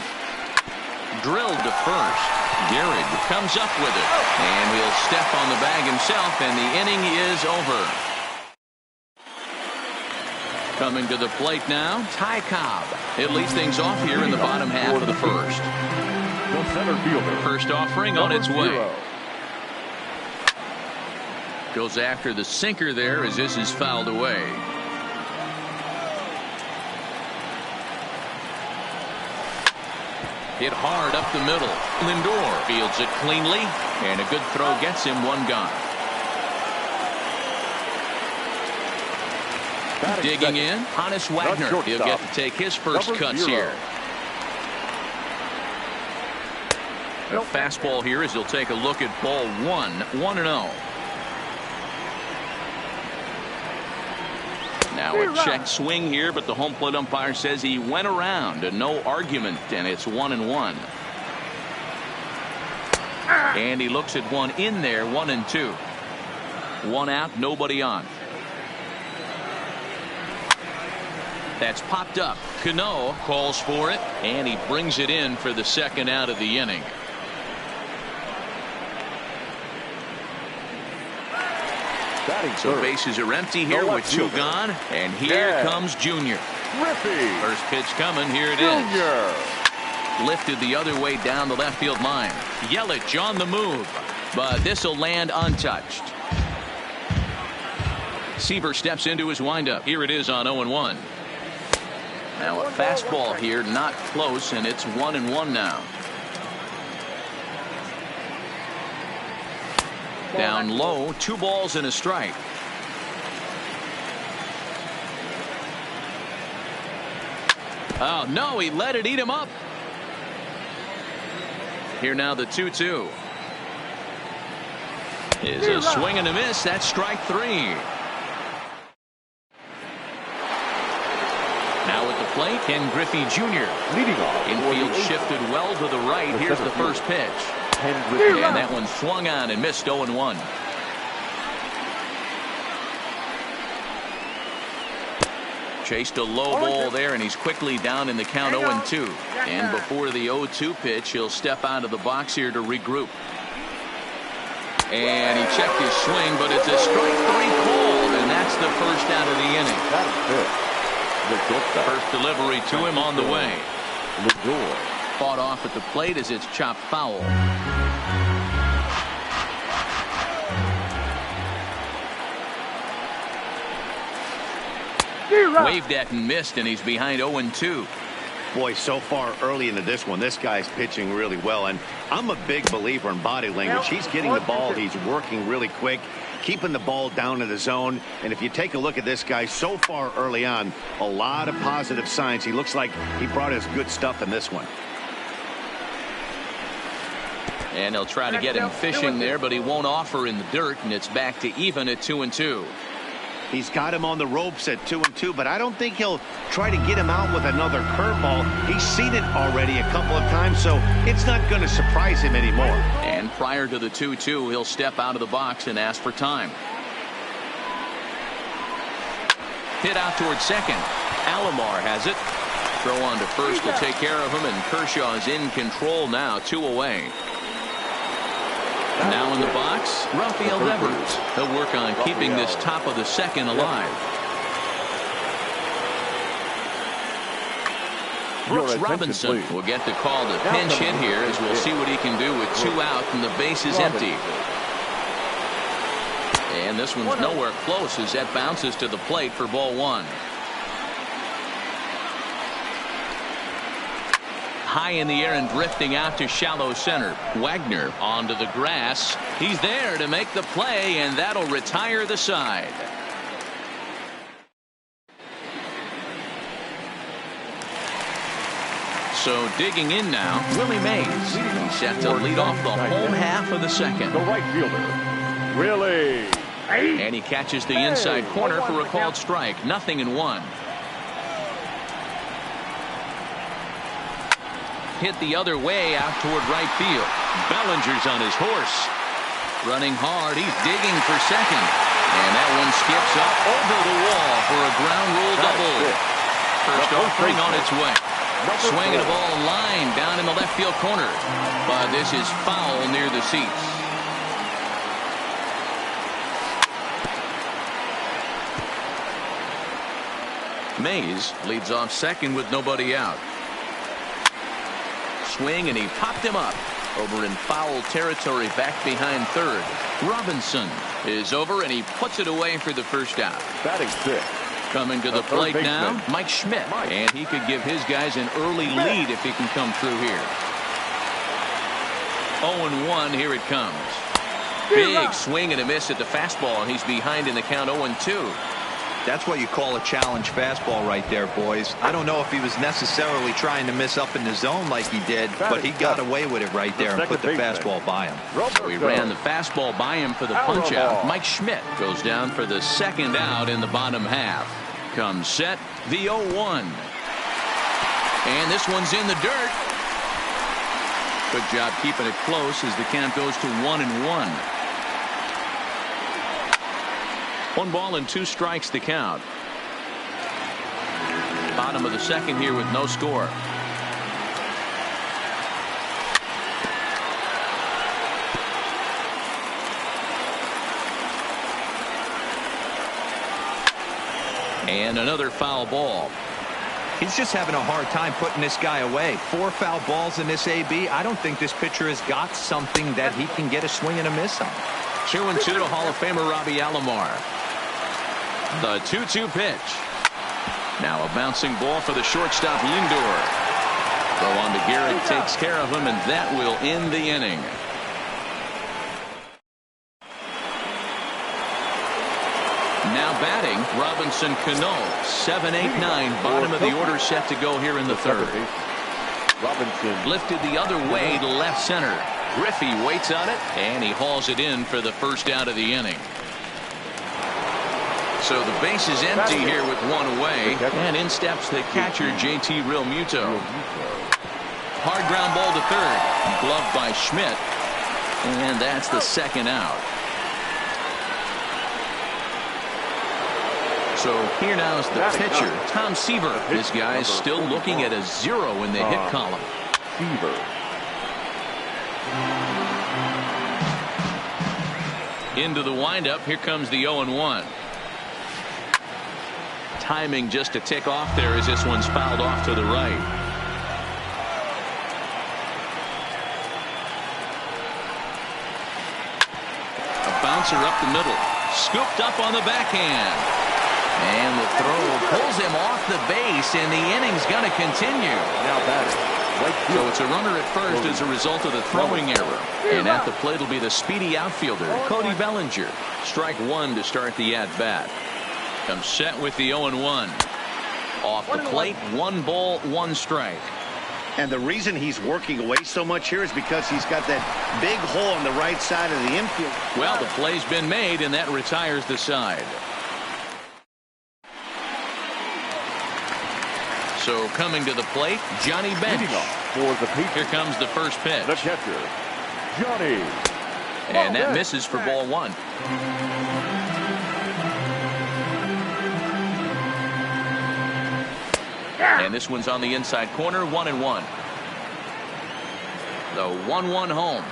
[SPEAKER 1] Drilled to first. Gehrig comes up with it, and he'll step on the bag himself, and the inning is over. Coming to the plate now, Ty Cobb. It leads things off here in the bottom half of the first.
[SPEAKER 2] The center fielder.
[SPEAKER 1] First offering on its way.
[SPEAKER 2] 0.
[SPEAKER 1] Goes after the sinker there as this is fouled away. Hit hard up the middle. Lindor fields it cleanly, and a good throw gets him one gone. Digging in, Hannes Wagner. He'll get to take his first cuts here. A fastball here as he'll take a look at ball 1-0. Now a check swing here, but the home plate umpire says he went around, and no argument, and it's 1-1. And he looks at one in there, 1-2. One out, nobody on. That's popped up. Cano calls for it, and he brings it in for the second out of the inning. So bases are empty here with two gone, and here comes Junior. First pitch coming, here it is. Lifted the other way down the left field line. Yelich on the move, but this will land untouched. Seaver steps into his windup. Here it is on 0-1. Now a fastball here, not close, and it's 1-1 now. Down low, 2 balls and a strike. Oh, no, he let it eat him up. Here now the 2-2. Is a swing and a miss. That's strike 3. Now at the plate, Ken Griffey Jr.
[SPEAKER 2] Leading off.
[SPEAKER 1] Infield shifted well to the right. Here's the first pitch. And that one swung on and missed 0-1. Chased a low ball there, and he's quickly down in the count 0-2. And before the 0-2 pitch, he'll step out of the box here to regroup. And he checked his swing, but it's a strike 3 called, and that's the first out of the inning. First delivery to him on the way.
[SPEAKER 2] Lindor.
[SPEAKER 1] Fought off at the plate as it's chopped foul. Waved at and missed, and he's behind 0-2.
[SPEAKER 3] Boy, so far early into this one, this guy's pitching really well, and I'm a big believer in body language. He's getting the ball, he's working really quick, keeping the ball down in the zone. And if you take a look at this guy so far early on, a lot of positive signs. He looks like he brought us good stuff in this one.
[SPEAKER 1] And they'll try to get him fishing there, but he won't offer in the dirt, and it's back to even at 2-2.
[SPEAKER 3] He's got him on the ropes at 2-2, but I don't think he'll try to get him out with another curveball. He's seen it already a couple of times, so it's not going to surprise him anymore.
[SPEAKER 1] And prior to the 2-2, he'll step out of the box and ask for time. Hit out towards second. Alomar has it. Throw on to first will take care of him, and Kershaw is in control now, 2 away. Now in the box, Rafael Devers. He'll work on keeping this top of the second alive. Brooks Robinson will get the call to pinch hit here, as we'll see what he can do with 2 out and the base is empty. And this one's nowhere close as that bounces to the plate for ball 1. High in the air and drifting out to shallow center. Wagner onto the grass. He's there to make the play, and that'll retire the side. So digging in now, Willie Mays. He's set to lead off the home half of the second.
[SPEAKER 2] The right fielder, Willie.
[SPEAKER 1] And he catches the inside corner for a called strike. 0-1. Hit the other way out toward right field. Bellinger's on his horse. Running hard. He's digging for second. And that one skips up over the wall for a ground rule double. First offering on its way. Swinging a ball line down in the left field corner. But this is foul near the seats. Mays leads off second with nobody out. Swing, and he popped him up over in foul territory back behind third. Robinson is over, and he puts it away for the first out.
[SPEAKER 2] Batting 6th.
[SPEAKER 1] Coming to the plate now, Mike Schmidt. And he could give his guys an early lead if he can come through here. 0-1, here it comes. Big swing and a miss at the fastball, and he's behind in the count 0-2.
[SPEAKER 5] That's what you call a challenge fastball right there, boys. I don't know if he was necessarily trying to miss up in the zone like he did, but he got away with it right there and put the fastball by him.
[SPEAKER 1] So he ran the fastball by him for the punch out. Mike Schmidt goes down for the second out in the bottom half. Comes set, the 0-1. And this one's in the dirt. Good job keeping it close as the count goes to 1-1. 1 ball and 2 strikes to count. Bottom of the second here with no score. And another foul ball.
[SPEAKER 5] He's just having a hard time putting this guy away. 4 foul balls in this AB. I don't think this pitcher has got something that he can get a swing and a miss on.
[SPEAKER 1] 2-2 to Hall of Famer Robbie Alomar. The 2-2 pitch. Now a bouncing ball for the shortstop Lindor. Throw on to Garrett, takes care of him, and that will end the inning. Now batting, Robinson Cano. 7-8-9, bottom of the order set to go here in the third.
[SPEAKER 2] Robinson
[SPEAKER 1] Lifted the other way to left center. Griffey waits on it, and he hauls it in for the first out of the inning. So the base is empty here with 1 away, and in steps the catcher, JT Realmuto. Hard ground ball to third, gloved by Schmidt, and that's the second out. So here now is the pitcher, Tom Seaver. This guy is still looking at a 0 in the hit column.
[SPEAKER 2] Seaver.
[SPEAKER 1] Into the windup, here comes the 0-1. Timing just a tick off there as this one's fouled off to the right. A bouncer up the middle. Scooped up on the backhand. And the throw pulls him off the base, and the inning's going to continue.
[SPEAKER 2] Now batting.
[SPEAKER 1] So it's a runner at first as a result of the throwing error. And at the plate will be the speedy outfielder, Cody Bellinger. Strike 1 to start the at-bat. Comes set with the 0-1. Off the plate, 1 ball, 1 strike.
[SPEAKER 3] And the reason he's working away so much here is because he's got that big hole on the right side of the infield.
[SPEAKER 1] Well, the play's been made, and that retires the side. So coming to the plate, Johnny Bench. Here comes the first pitch.
[SPEAKER 2] The catcher, Johnny.
[SPEAKER 1] And that misses for ball 1. And this one's on the inside corner, 1-1. The 1-1 home.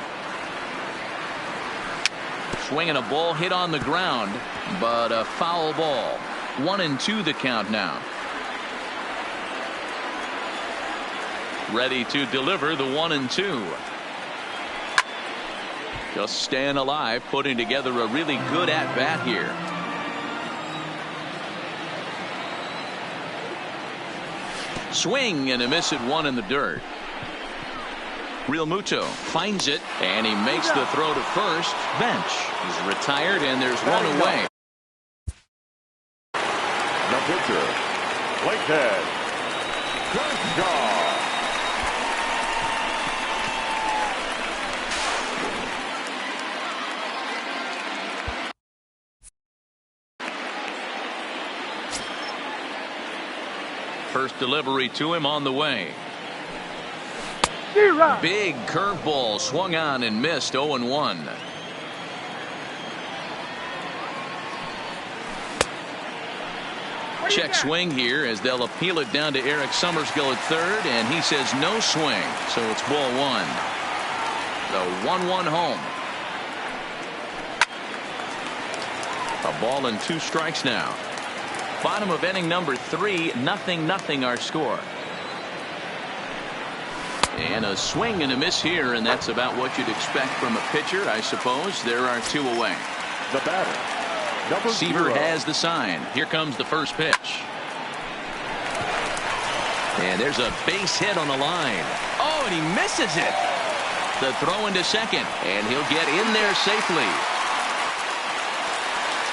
[SPEAKER 1] swinging a ball hit on the ground, but a foul ball. 1-2 the count now. Ready to deliver the 1-2. Just staying alive, putting together a really good at-bat here. Swing and a miss at one in the dirt. Real Muto finds it, and he makes the throw to first. Bench is retired, and there's one away.
[SPEAKER 2] The pitcher, Whitehead, Kershaw.
[SPEAKER 1] First delivery to him on the way. Big curveball swung on and missed. 0-1. Check swing here as they'll appeal it down to Eric Summerskill at third, and he says no swing, so it's ball one. The 1-1 home. A ball and 2 strikes now. Bottom of inning number 3, 0-0 our score. And a swing and a miss here, and that's about what you'd expect from a pitcher, I suppose. There are 2 away.
[SPEAKER 2] The batter, number
[SPEAKER 1] Seaver
[SPEAKER 2] 0.
[SPEAKER 1] has the sign. Here comes the first pitch. And there's a base hit on the line. Oh, and he misses it. The throw into second, and he'll get in there safely.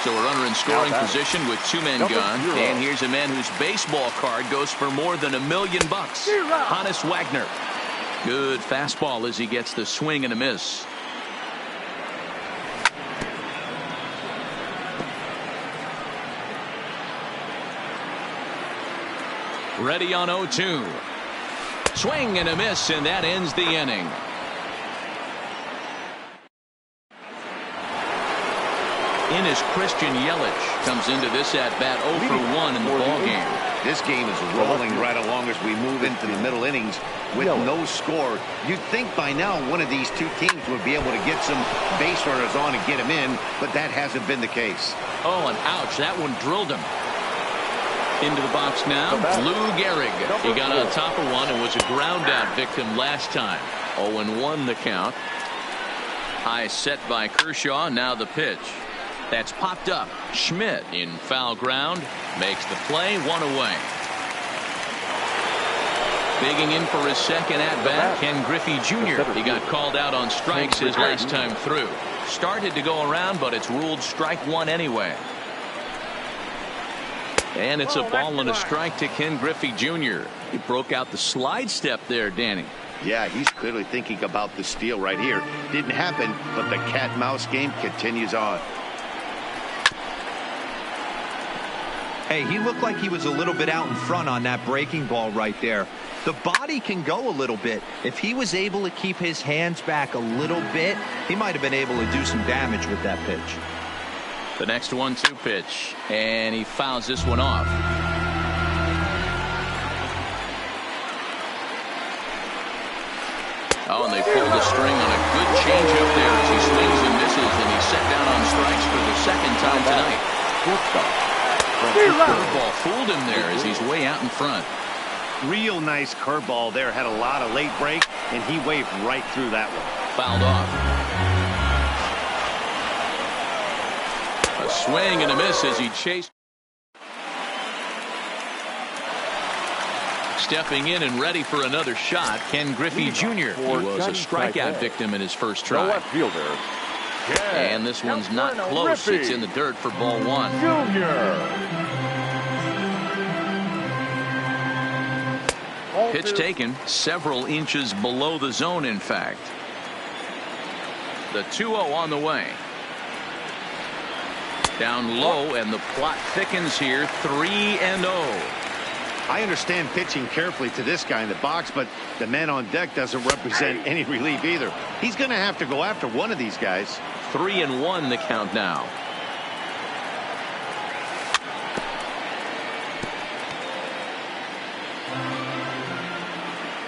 [SPEAKER 1] So a runner in scoring position with 2 men gone. And here's a man whose baseball card goes for more than $1 million. Hannes Wagner. Good fastball as he gets the swing and a miss. Ready on 0-2. Swing and a miss, and that ends the inning. Innis Christian Yelich comes into this at bat 0 for 1 in the ball game.
[SPEAKER 3] This game is rolling right along as we move into the middle innings with no score. You'd think by now one of these 2 teams would be able to get some base runners on and get him in, but that hasn't been the case.
[SPEAKER 1] Oh, and ouch, that one drilled him. Into the box now, Lou Gehrig. He got on top of one and was a ground out victim last time. 0-1 the count. High set by Kershaw, now the pitch. That's popped up. Schmidt in foul ground makes the play, 1 away. Bigging in for his second at bat, Ken Griffey Jr. He got called out on strikes his last time through. Started to go around, but it's ruled strike 1 anyway. And it's a ball and a strike to Ken Griffey Jr. He broke out the slide step there, Danny.
[SPEAKER 3] Yeah, he's clearly thinking about the steal right here. Didn't happen, but the cat-mouse game continues on.
[SPEAKER 5] Hey, he looked like he was a little bit out in front on that breaking ball right there. The body can go a little bit. If he was able to keep his hands back a little bit, he might have been able to do some damage with that pitch.
[SPEAKER 1] The next 1-2 pitch, and he fouls this one off. Oh, and they pull the string on a good changeup there as he swings and misses, and he's set down on strikes for the second time tonight. Curveball fooled him there as he's way out in front.
[SPEAKER 3] Real nice curveball there. Had a lot of late break, and he waved right through that one.
[SPEAKER 1] Fouled off. A swing and a miss as he chased. Stepping in and ready for another shot, Ken Griffey Jr. He was a strikeout victim in his first try.
[SPEAKER 2] The left fielder.
[SPEAKER 1] And this one's not close. It's in the dirt for ball 1. Pitch taken several inches below the zone, in fact. The 2-0 on the way. Down low, and the plot thickens here. 3-0.
[SPEAKER 3] I understand pitching carefully to this guy in the box, but the man on deck doesn't represent any relief either. He's going to have to go after one of these guys.
[SPEAKER 1] 3-1 the count now.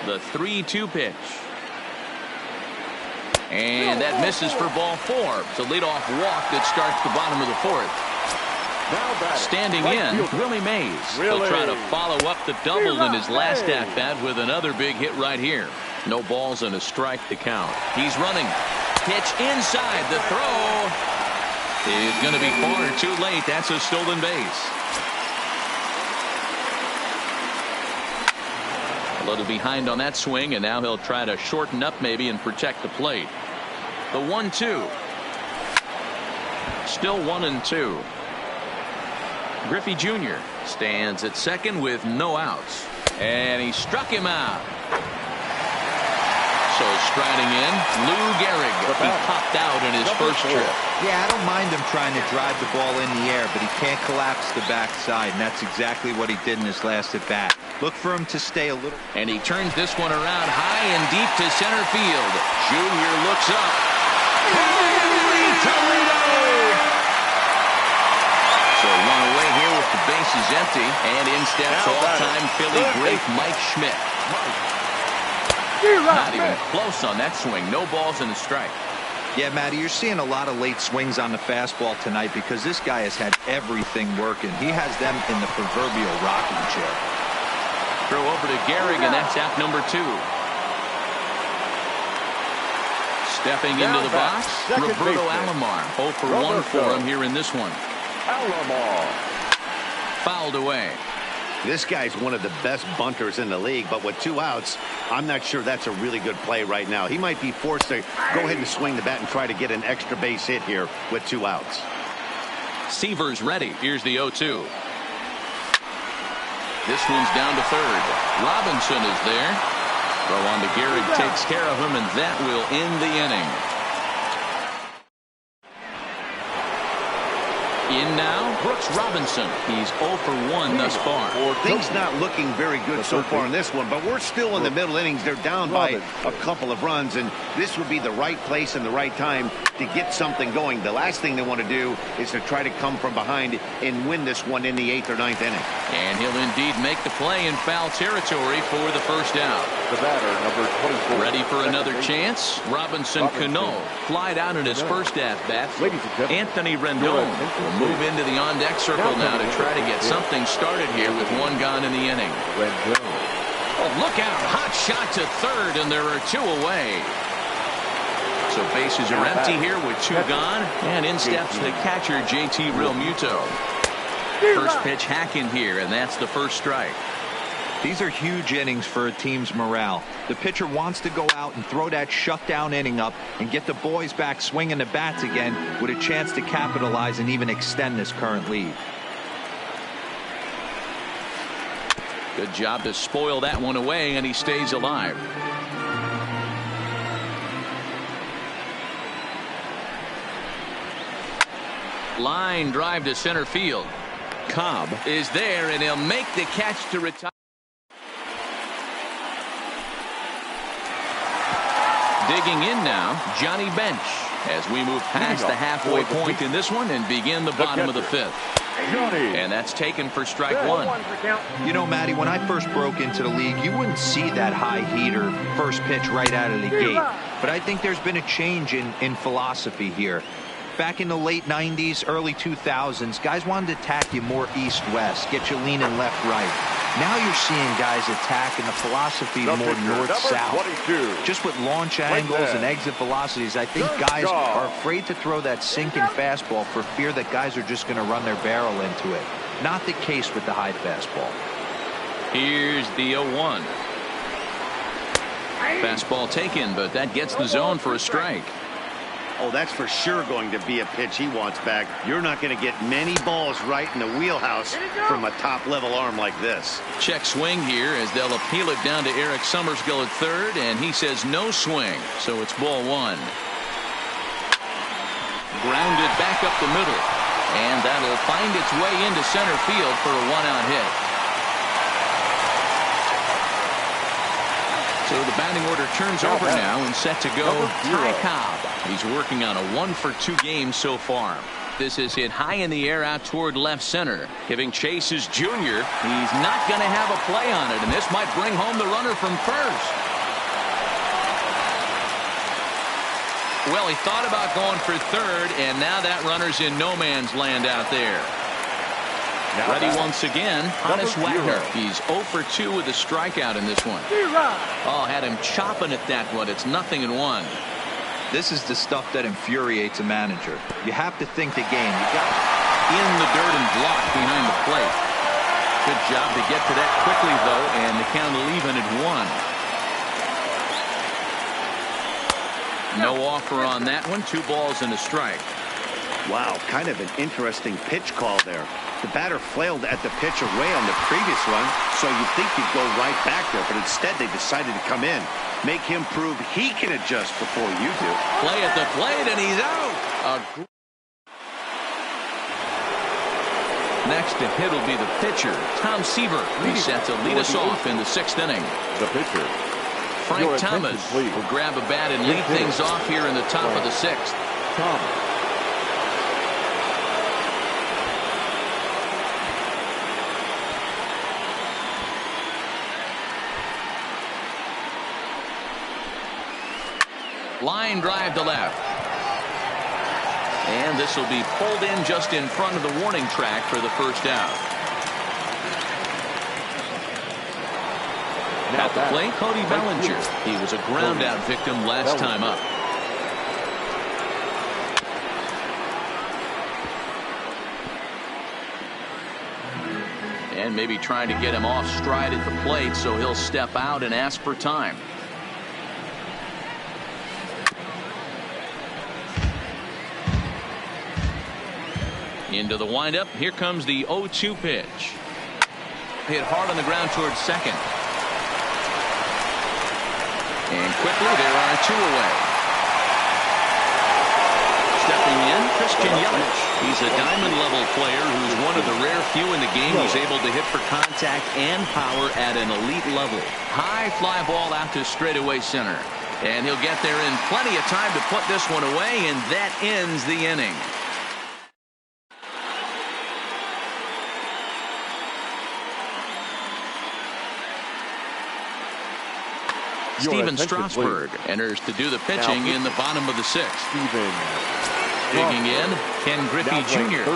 [SPEAKER 1] The 3-2 pitch. And that misses for ball 4. It's a leadoff walk that starts the bottom of the 4th. Standing in, Willie Mays. He'll try to follow up the double in his last at-bat with another big hit right here. No balls and a strike to count. He's running. Pitch inside. The throw is going to be far too late. That's a stolen base. A little behind on that swing, and now he'll try to shorten up maybe and protect the plate. The 1-2. Still 1-2. Griffey Jr. stands at second with no outs. And he struck him out. So striding in, Lou Gehrig. He popped out in his first trip.
[SPEAKER 5] Yeah, I don't mind him trying to drive the ball in the air, but he can't collapse the backside, and that's exactly what he did in his last at bat. Look for him to stay a little.
[SPEAKER 1] And he turns this one around high and deep to center field. Junior looks up. Holy Toledo! So one away here with the bases empty, and in steps all-time Philly great Mike Schmidt. Not even close on that swing. No balls and a strike.
[SPEAKER 5] Yeah, Matty, you're seeing a lot of late swings on the fastball tonight because this guy has had everything working. He has them in the proverbial rocking chair.
[SPEAKER 1] Throw over to Gehrig, and that's out number 2. Stepping into the box, Roberto Alomar. 0 for 1 for him here in this one.
[SPEAKER 2] Alomar.
[SPEAKER 1] Fouled away.
[SPEAKER 3] This guy's one of the best bunters in the league, but with 2 outs, I'm not sure that's a really good play right now. He might be forced to go ahead and swing the bat and try to get an extra base hit here with 2 outs.
[SPEAKER 1] Seaver's ready. Here's the 0-2. This one's down to third. Robinson is there. Throw on to Gehrig, takes care of him, and that will end the inning. In now, Brooks Robinson. He's 0 for 1 thus far.
[SPEAKER 3] Things not looking very good so far in this one, but we're still in the middle innings. They're down by a couple of runs, and this would be the right place and the right time to get something going. The last thing they want to do is to try to come from behind and win this one in the 8th or 9th inning.
[SPEAKER 1] And he'll indeed make the play in foul territory for the first out.
[SPEAKER 2] The batter, number 24.
[SPEAKER 1] Ready for another chance? Robinson Cano flied out in his first at-bat. Anthony Rendon will move into the on-deck circle now to try to get something started here with 1 gone in the inning. Oh, look out. Hot shot to third, and there are 2 away. So bases are empty here with 2 gone, and in steps the catcher, JT Realmuto. First pitch hacking here, and that's the first strike.
[SPEAKER 5] These are huge innings for a team's morale. The pitcher wants to go out and throw that shutdown inning up and get the boys back swinging the bats again with a chance to capitalize and even extend this current lead.
[SPEAKER 1] Good job to spoil that one away, and he stays alive. Line drive to center field. Cobb is there, and he'll make the catch to retire. Digging in now, Johnny Bench, as we move past the halfway point in this one and begin the bottom of the 5th. And that's taken for strike 1.
[SPEAKER 5] You know, Matty, when I first broke into the league, you wouldn't see that high heater first pitch right out of the gate. But I think there's been a change in philosophy here. Back in the late 90s, early 2000s, guys wanted to attack you more east-west, get you leaning left-right. Now you're seeing guys attacking the philosophy more north-south. Just with launch angles and exit velocities, I think guys are afraid to throw that sinking fastball for fear that guys are just going to run their barrel into it. Not the case with the high fastball.
[SPEAKER 1] Here's the 0-1. Fastball taken, but that gets the zone for a strike.
[SPEAKER 3] Oh, that's for sure going to be a pitch he wants back. You're not going to get many balls right in the wheelhouse from a top-level arm like this.
[SPEAKER 1] Check swing here as they'll appeal it down to Eric Summersgill at third, and he says no swing, so it's ball 1. Grounded back up the middle, and that'll find its way into center field for a 1-out hit. So the batting order turns over now and set to go. Ty Cobb. He's working on a 1-for-2 game so far. This is hit high in the air out toward left center. Giving chase is Junior. He's not going to have a play on it, and this might bring home the runner from first. Well, he thought about going for third, and now that runner's in no man's land out there. Ready once again, Hannes Wagner. He's 0 for 2 with a strikeout in this one. Oh, had him chopping at that one. It's 0-1.
[SPEAKER 5] This is the stuff that infuriates a manager. You have to think the game. You got
[SPEAKER 1] in the dirt and blocked behind the plate. Good job to get to that quickly, though, and the count will even at 1. No offer on that one. 2 balls and a strike.
[SPEAKER 3] Wow, kind of an interesting pitch call there. The batter flailed at the pitch away on the previous one, so you'd think he'd go right back there, but instead they decided to come in. Make him prove he can adjust before you do.
[SPEAKER 1] Play at the plate, and he's out. Next to hit will be the pitcher, Tom Seaver. He's set to lead us off in the 6th inning.
[SPEAKER 2] The pitcher,
[SPEAKER 1] Frank Thomas will grab a bat and lead things off here in the top of the 6th.
[SPEAKER 2] Thomas.
[SPEAKER 1] Line drive to left. And this will be pulled in just in front of the warning track for the first out. At the plate, Cody Bellinger. He was a ground out victim last time up. And maybe trying to get him off stride at the plate, so he'll step out and ask for time. Into the windup. Here comes the 0-2 pitch. Hit hard on the ground towards second. And quickly there are 2 away. Stepping in, Christian Yelich. He's a diamond level player who's one of the rare few in the game who's able to hit for contact and power at an elite level. High fly ball out to straightaway center. And he'll get there in plenty of time to put this one away, and that ends the inning. Steven Strasburg enters to do the pitching in the bottom of the 6th. Digging in, Ken Griffey Jr.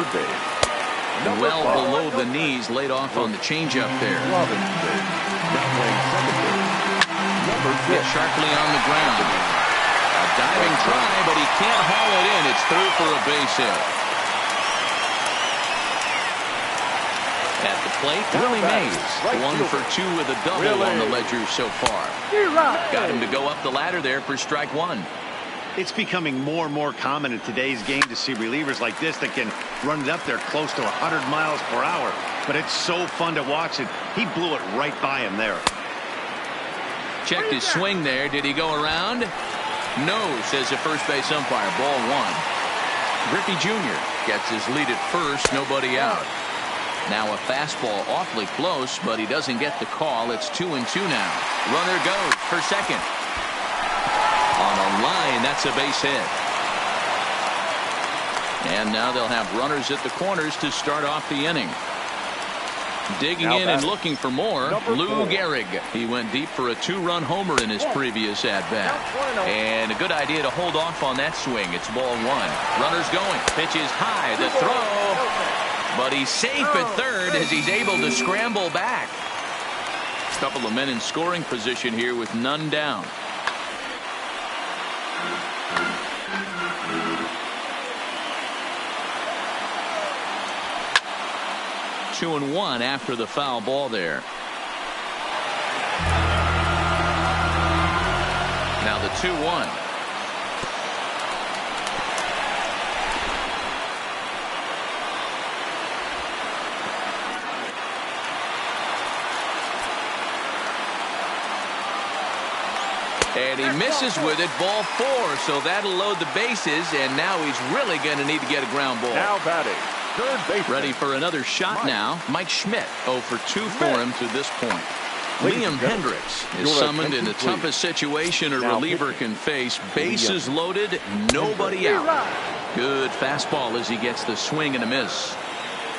[SPEAKER 1] Well below the knees, laid off on the changeup there. Hit sharply on the ground. A diving try, but he can't haul it in. It's through for a base hit. At the plate, Willie Mays, 1 for 2 with a double on the ledger so far. Got him to go up the ladder there for strike 1.
[SPEAKER 3] It's becoming more and more common in today's game to see relievers like this that can run it up there close to 100 miles per hour. But it's so fun to watch it. He blew it right by him there.
[SPEAKER 1] Checked his swing there. Did he go around? No, says the first base umpire. Ball 1. Griffey Jr. gets his lead at first. Nobody out. Now a fastball awfully close, but he doesn't get the call. It's 2-2 now. Runner goes for second. On a line, that's a base hit. And now they'll have runners at the corners to start off the inning. Digging in and looking for more, Lou Gehrig. He went deep for a 2-run homer in his previous at-bat. And a good idea to hold off on that swing. It's ball 1. Runners going. Pitch is high. The throw. But he's safe at third as he's able to scramble back. A couple of men in scoring position here with none down. Two and one after the foul ball there. Now the 2-1. And he misses with it, ball 4, so that'll load the bases, and now he's really going to need to get a ground ball.
[SPEAKER 2] Now batting, third base.
[SPEAKER 1] Ready for another shot now. Mike Schmidt, 0 for 2 for him to this point. Liam Hendricks is summoned in the toughest situation a reliever can face. Bases loaded, nobody out. Good fastball as he gets the swing and a miss.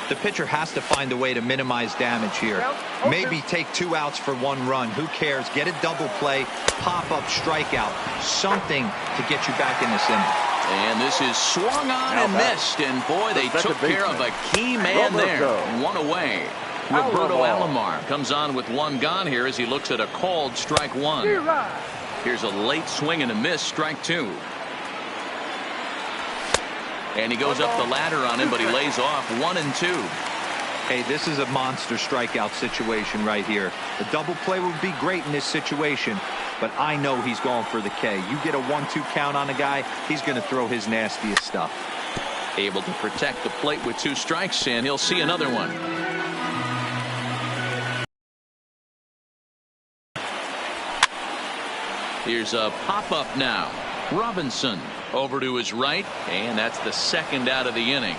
[SPEAKER 5] The pitcher has to find a way to minimize damage here. Maybe take 2 outs for 1 run. Who cares? Get a double play, pop-up strikeout, something to get you back in this inning.
[SPEAKER 1] And this is swung on and missed. And boy, they took care of a key man there. 1 away. Roberto Alomar comes on with 1 gone here as he looks at a called strike 1. Here's a late swing and a miss, strike 2. And he goes up the ladder on him, but he lays off 1 and 2.
[SPEAKER 5] Hey, this is a monster strikeout situation right here. A double play would be great in this situation, but I know he's going for the K. You get a 1-2 count on a guy, he's going to throw his nastiest stuff.
[SPEAKER 1] Able to protect the plate with 2 strikes, and he'll see another one. Here's a pop-up now. Robinson over to his right, and that's the 2nd out of the inning.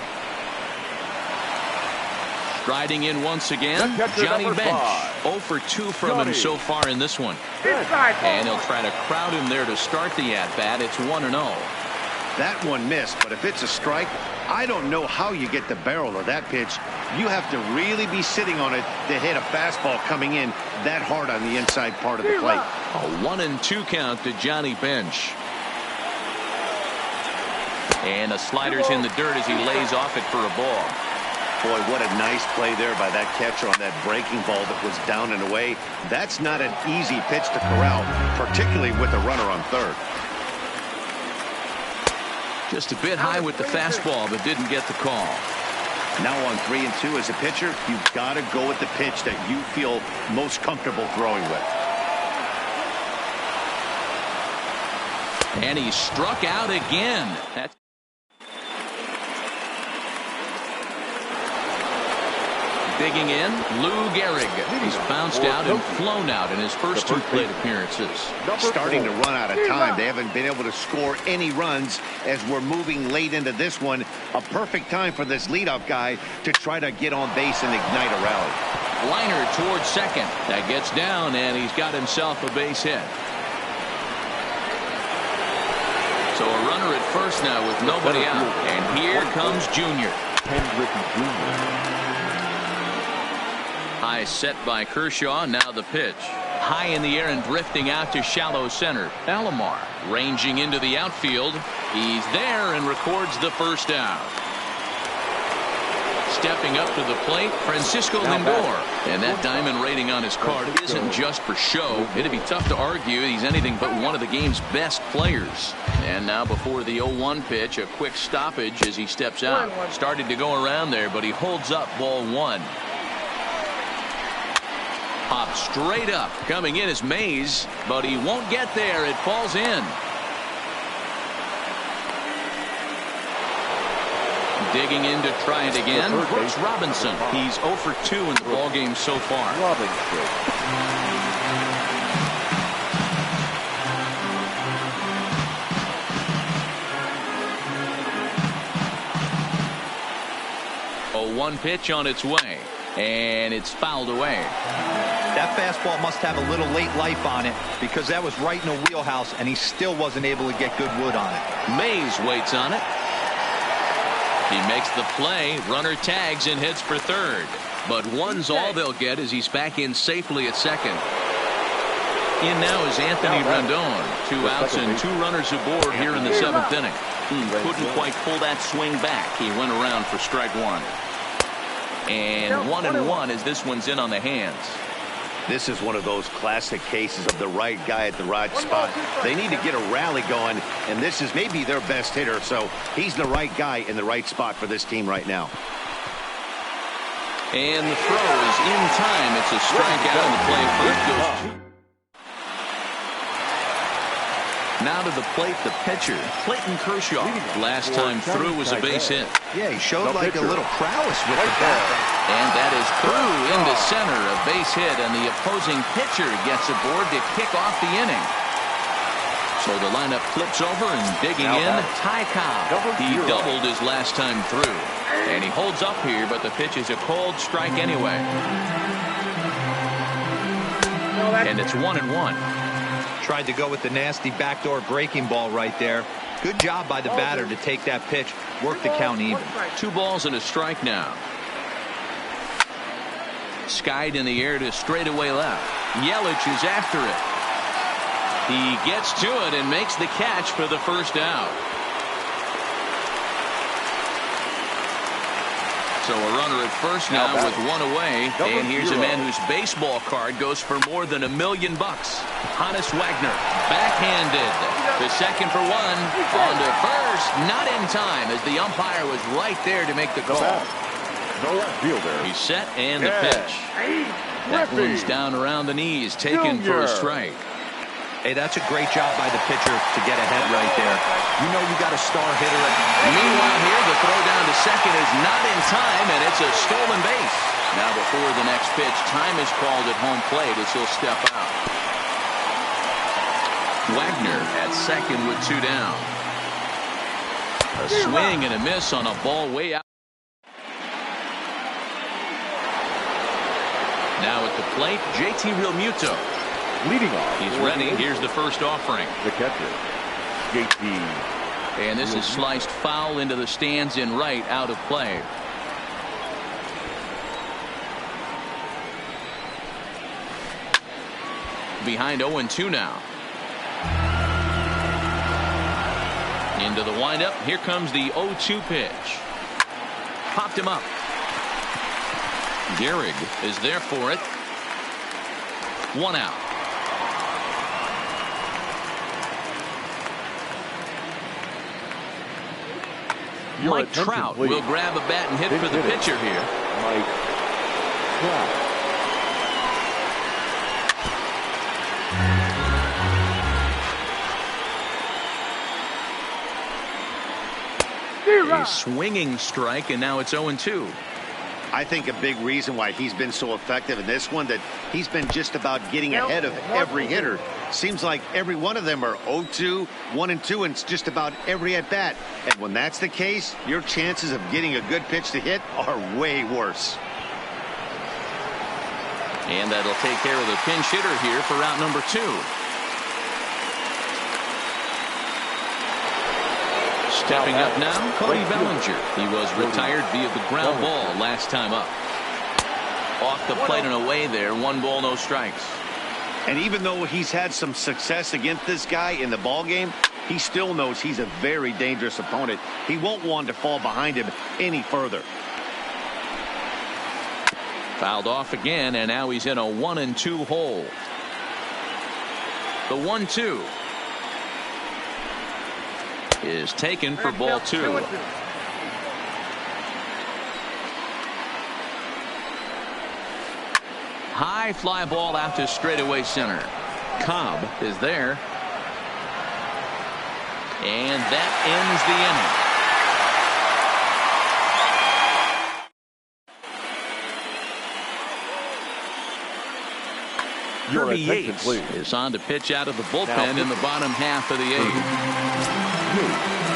[SPEAKER 1] Striding in once again, Johnny Bench. 0 for 2 from him so far in this one. And he'll try to crowd him there to start the at-bat. It's 1-0.
[SPEAKER 3] That one missed, but if it's a strike, I don't know how you get the barrel of that pitch. You have to really be sitting on it to hit a fastball coming in that hard on the inside part of the plate.
[SPEAKER 1] A 1 and 2 count to Johnny Bench. And the slider's in the dirt as he lays off it for a ball.
[SPEAKER 3] Boy, what a nice play there by that catcher on that breaking ball that was down and away. That's not an easy pitch to corral, particularly with a runner on third.
[SPEAKER 1] Just a bit high with the fastball, but didn't get the call.
[SPEAKER 3] Now on 3 and 2 as a pitcher, you've got to go with the pitch that you feel most comfortable throwing with.
[SPEAKER 1] And he struck out again. That's digging in, Lou Gehrig. He's bounced out and flown out in his first 2 plate appearances.
[SPEAKER 3] Starting to run out of time. They haven't been able to score any runs as we're moving late into this one. A perfect time for this leadoff guy to try to get on base and ignite a rally.
[SPEAKER 1] Liner towards second. That gets down, and he's got himself a base hit. So a runner at first now with nobody out. And here comes Junior. High set by Kershaw. Now the pitch. High in the air and drifting out to shallow center. Alomar ranging into the outfield. He's there and records the first out. Stepping up to the plate, Francisco Lindor. And that diamond rating on his card isn't just for show. It'd be tough to argue he's anything but one of the game's best players. And now before the 0-1 pitch, a quick stoppage as he steps out. Started to go around there, but he holds up ball 1. Pop straight up. Coming in is Mays, but he won't get there. It falls in. Digging in to try it again. Brooks Robinson. He's 0 for 2 in the ballgame so far. A 1 pitch on its way, and it's fouled away.
[SPEAKER 5] That fastball must have a little late life on it because that was right in the wheelhouse, and he still wasn't able to get good wood on it.
[SPEAKER 1] Mays waits on it. He makes the play. Runner tags and heads for third. But 1's all they'll get as he's back in safely at second. In now is Anthony Rendon. 2 outs and 2 runners aboard here in the 7th inning. Couldn't quite pull that swing back. He went around for strike 1. And 1-1 as this one's in on the hands.
[SPEAKER 3] This is one of those classic cases of the right guy at the right spot. They need to get a rally going, and this is maybe their best hitter, so he's the right guy in the right spot for this team right now.
[SPEAKER 1] And the throw is in time. It's a strikeout, and the play first goes 2. Now to the plate, the pitcher, Clayton Kershaw. Last time through was a base hit.
[SPEAKER 5] Yeah, he showed like a little prowess with the bat.
[SPEAKER 1] And that is through into center, a base hit, and the opposing pitcher gets aboard to kick off the inning. So the lineup flips over and digging in, Ty Cobb. He doubled his last time through. And he holds up here, but the pitch is a cold strike anyway. And it's 1-1.
[SPEAKER 5] Tried to go with the nasty backdoor breaking ball right there. Good job by the batter to take that pitch, work the count even.
[SPEAKER 1] 2 balls and a strike now. Skied in the air to straightaway left. Yelich is after it. He gets to it and makes the catch for the first out. So a runner at first now with one away. And here's a man whose baseball card goes for more than $1 million. Hannes Wagner, backhanded to second for one. On to first, not in time as the umpire was right there to make the call.
[SPEAKER 2] The left fielder.
[SPEAKER 1] He's set and the pitch. That one's down around the knees, taken for a strike.
[SPEAKER 5] Hey, that's a great job by the pitcher to get ahead right there. You know you got a star hitter.
[SPEAKER 1] Meanwhile here, the throw down to second is not in time, and it's a stolen base. Now before the next pitch, time is called at home plate as he'll step out. Wagner at second with 2 down. A swing and a miss on a ball way out. Now at the plate, JT Realmuto.
[SPEAKER 2] Leading off.
[SPEAKER 1] He's ready. Here's the first offering.
[SPEAKER 2] The catcher, JT.
[SPEAKER 1] And this is sliced foul into the stands in right, out of play. Behind 0-2 now. Into the windup. Here comes the 0-2 pitch. Popped him up. Gehrig is there for it. 1 out. Mike Trout will grab a bat and hit for the pitcher here.
[SPEAKER 2] Mike Trout.
[SPEAKER 1] A swinging strike, and now it's 0-2.
[SPEAKER 3] I think a big reason why he's been so effective in this one, that he's been just about getting ahead of every hitter. Seems like every one of them are 0-2, 1-2, and it's just about every at bat. And when that's the case, your chances of getting a good pitch to hit are way worse.
[SPEAKER 1] And that'll take care of the pinch hitter here for route number 2. Stepping up now, Cody Bellinger. He was retired via the ground ball last time up. Off the plate and away there, 1 ball, no strikes.
[SPEAKER 3] And even though he's had some success against this guy in the ball game, he still knows he's a very dangerous opponent. He won't want to fall behind him any further.
[SPEAKER 1] Fouled off again, and now he's in a 1-2 hole. The 1-2 is taken for ball 2. High fly ball out to straightaway center. Cobb is there. And that ends the inning.
[SPEAKER 2] Your
[SPEAKER 1] Kirby
[SPEAKER 2] attention,
[SPEAKER 1] Yates
[SPEAKER 2] please.
[SPEAKER 1] is on to pitch out of the bullpen in the bottom half of the 8th.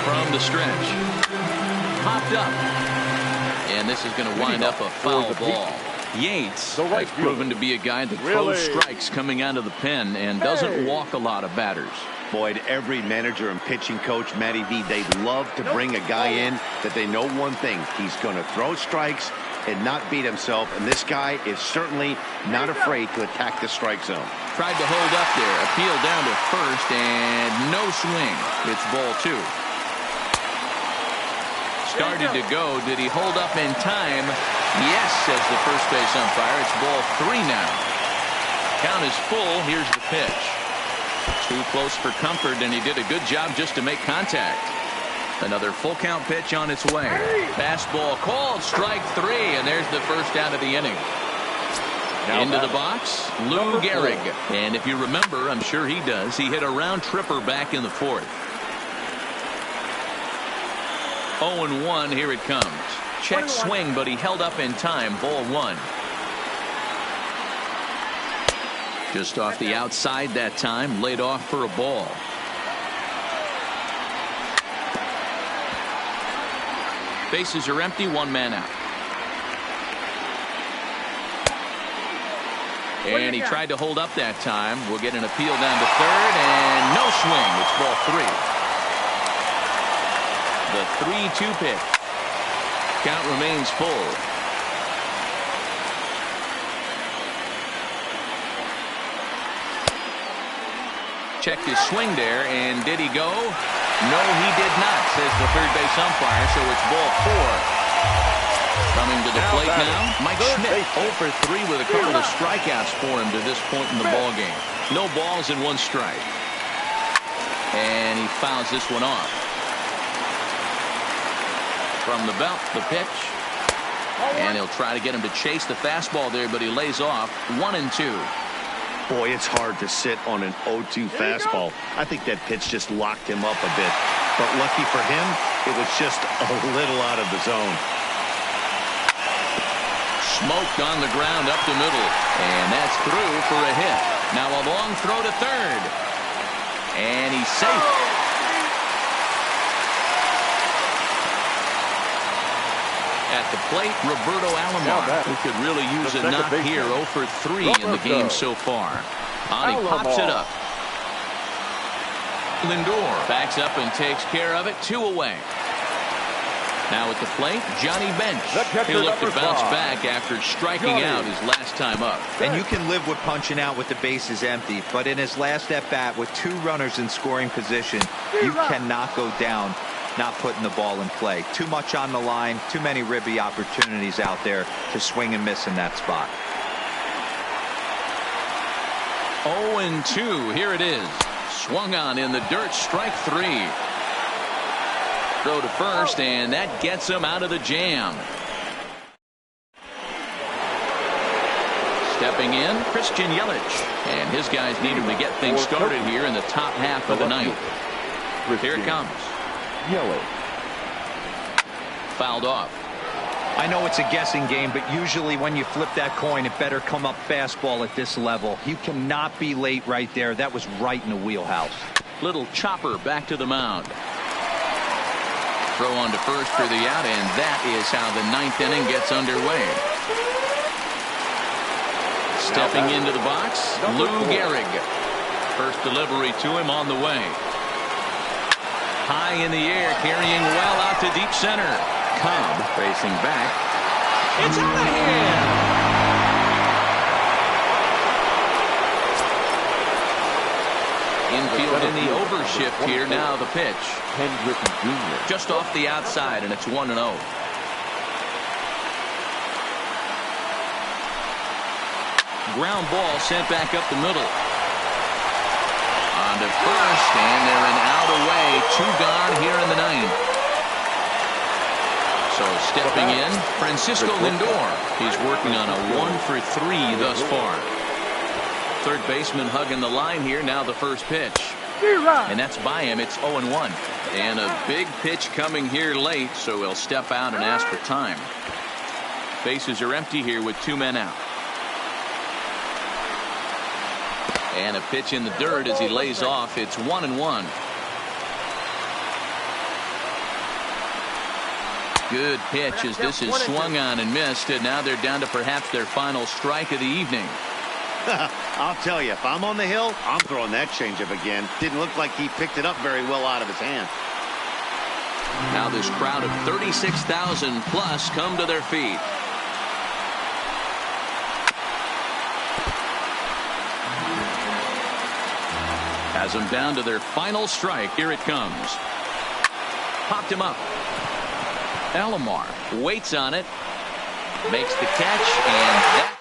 [SPEAKER 1] From the stretch. Popped up. And this is going to wind up a foul ball. Yates has proven to be a guy that throws strikes coming out of the pen and doesn't walk a lot of batters.
[SPEAKER 3] Boyd, every manager and pitching coach, Matty V, they love to bring a guy in that they know one thing. He's going to throw strikes and not beat himself. And this guy is certainly not afraid to attack the strike zone.
[SPEAKER 1] Tried to hold up there. Appeal down to first and no swing. It's ball 2. Started to go. Did he hold up in time? Yes, says the first base umpire. It's ball 3 now. Count is full. Here's the pitch. Too close for comfort, and he did a good job just to make contact. Another full count pitch on its way. Fastball called, strike 3, and there's the first out of the inning. Into the box, Lou Gehrig. And if you remember, I'm sure he does, he hit a round tripper back in the 4th. 0-1, here it comes. Check swing, but he held up in time. Ball 1. Just off the outside that time, laid off for a ball. Bases are empty, 1 man out. And he tried to hold up that time. We'll get an appeal down to third, and no swing. It's ball 3. The 3-2 pitch. Count remains full. checked his swing there, and did he go? No, he did not, says the third base umpire, so it's ball 4. Coming to the plate now, Mike Schmidt, 0 for 3 with a couple of strikeouts for him to this point in the ballgame. No balls and 1 strike. And he fouls this one off. From the belt, the pitch. And he'll try to get him to chase the fastball there, but he lays off 1-2.
[SPEAKER 3] Boy, it's hard to sit on an 0-2 fastball. I think that pitch just locked him up a bit. But lucky for him, it was just a little out of the zone.
[SPEAKER 1] Smoked on the ground up the middle. And that's through for a hit. Now a long throw to third. And he's safe. At the plate, Roberto Alomar, who could really use a knock here. 0 for 3 in the game so far. He pops it up. Lindor backs up and takes care of it. 2 away. Now at the plate, Johnny Bench. He'll look to bounce back after striking out his last time up.
[SPEAKER 5] And you can live with punching out with the bases empty, but in his last at-bat with 2 runners in scoring position, you cannot go down not putting the ball in play. Too much on the line, too many ribby opportunities out there to swing and miss in that spot.
[SPEAKER 1] 0-2. Here it is. Swung on in the dirt. Strike 3. Throw to first, and that gets him out of the jam. Stepping in, Christian Yelich. And his guys need him to get things started here in the top half of the ninth. Here it comes.
[SPEAKER 2] Yelich.
[SPEAKER 1] Fouled off.
[SPEAKER 5] I know it's a guessing game, but usually when you flip that coin, it better come up fastball at this level. You cannot be late right there. That was right in the wheelhouse.
[SPEAKER 1] Little chopper back to the mound. Throw on to first for the out, and that is how the 9th inning gets underway. Stepping into the box, Lou Gehrig. First delivery to him on the way. High in the air, carrying well out to deep center. Cobb facing back. It's out of here. Infield in the overshift here. Now the pitch.
[SPEAKER 2] Hendrick Jr.
[SPEAKER 1] Just off the outside, and it's 1-0. Ground ball sent back up the middle. On to first, and they're an out away. 2 gone here in the 9th. So stepping in, Francisco Lindor. He's working on a 1 for 3 thus far. Third baseman hugging the line here. Now the first pitch. And that's by him. It's 0-1. And a big pitch coming here late, so he'll step out and ask for time. Bases are empty here with 2 men out. And a pitch in the dirt as he lays off. It's 1-1. Good pitch as this is swung on and missed, and now they're down to perhaps their final strike of the evening.
[SPEAKER 3] I'll tell you, if I'm on the hill, I'm throwing that changeup again. Didn't look like he picked it up very well out of his hand.
[SPEAKER 1] Now this crowd of 36,000 plus come to their feet. Has them down to their final strike. Here it comes. Popped him up. Alomar waits on it. Makes the catch, and that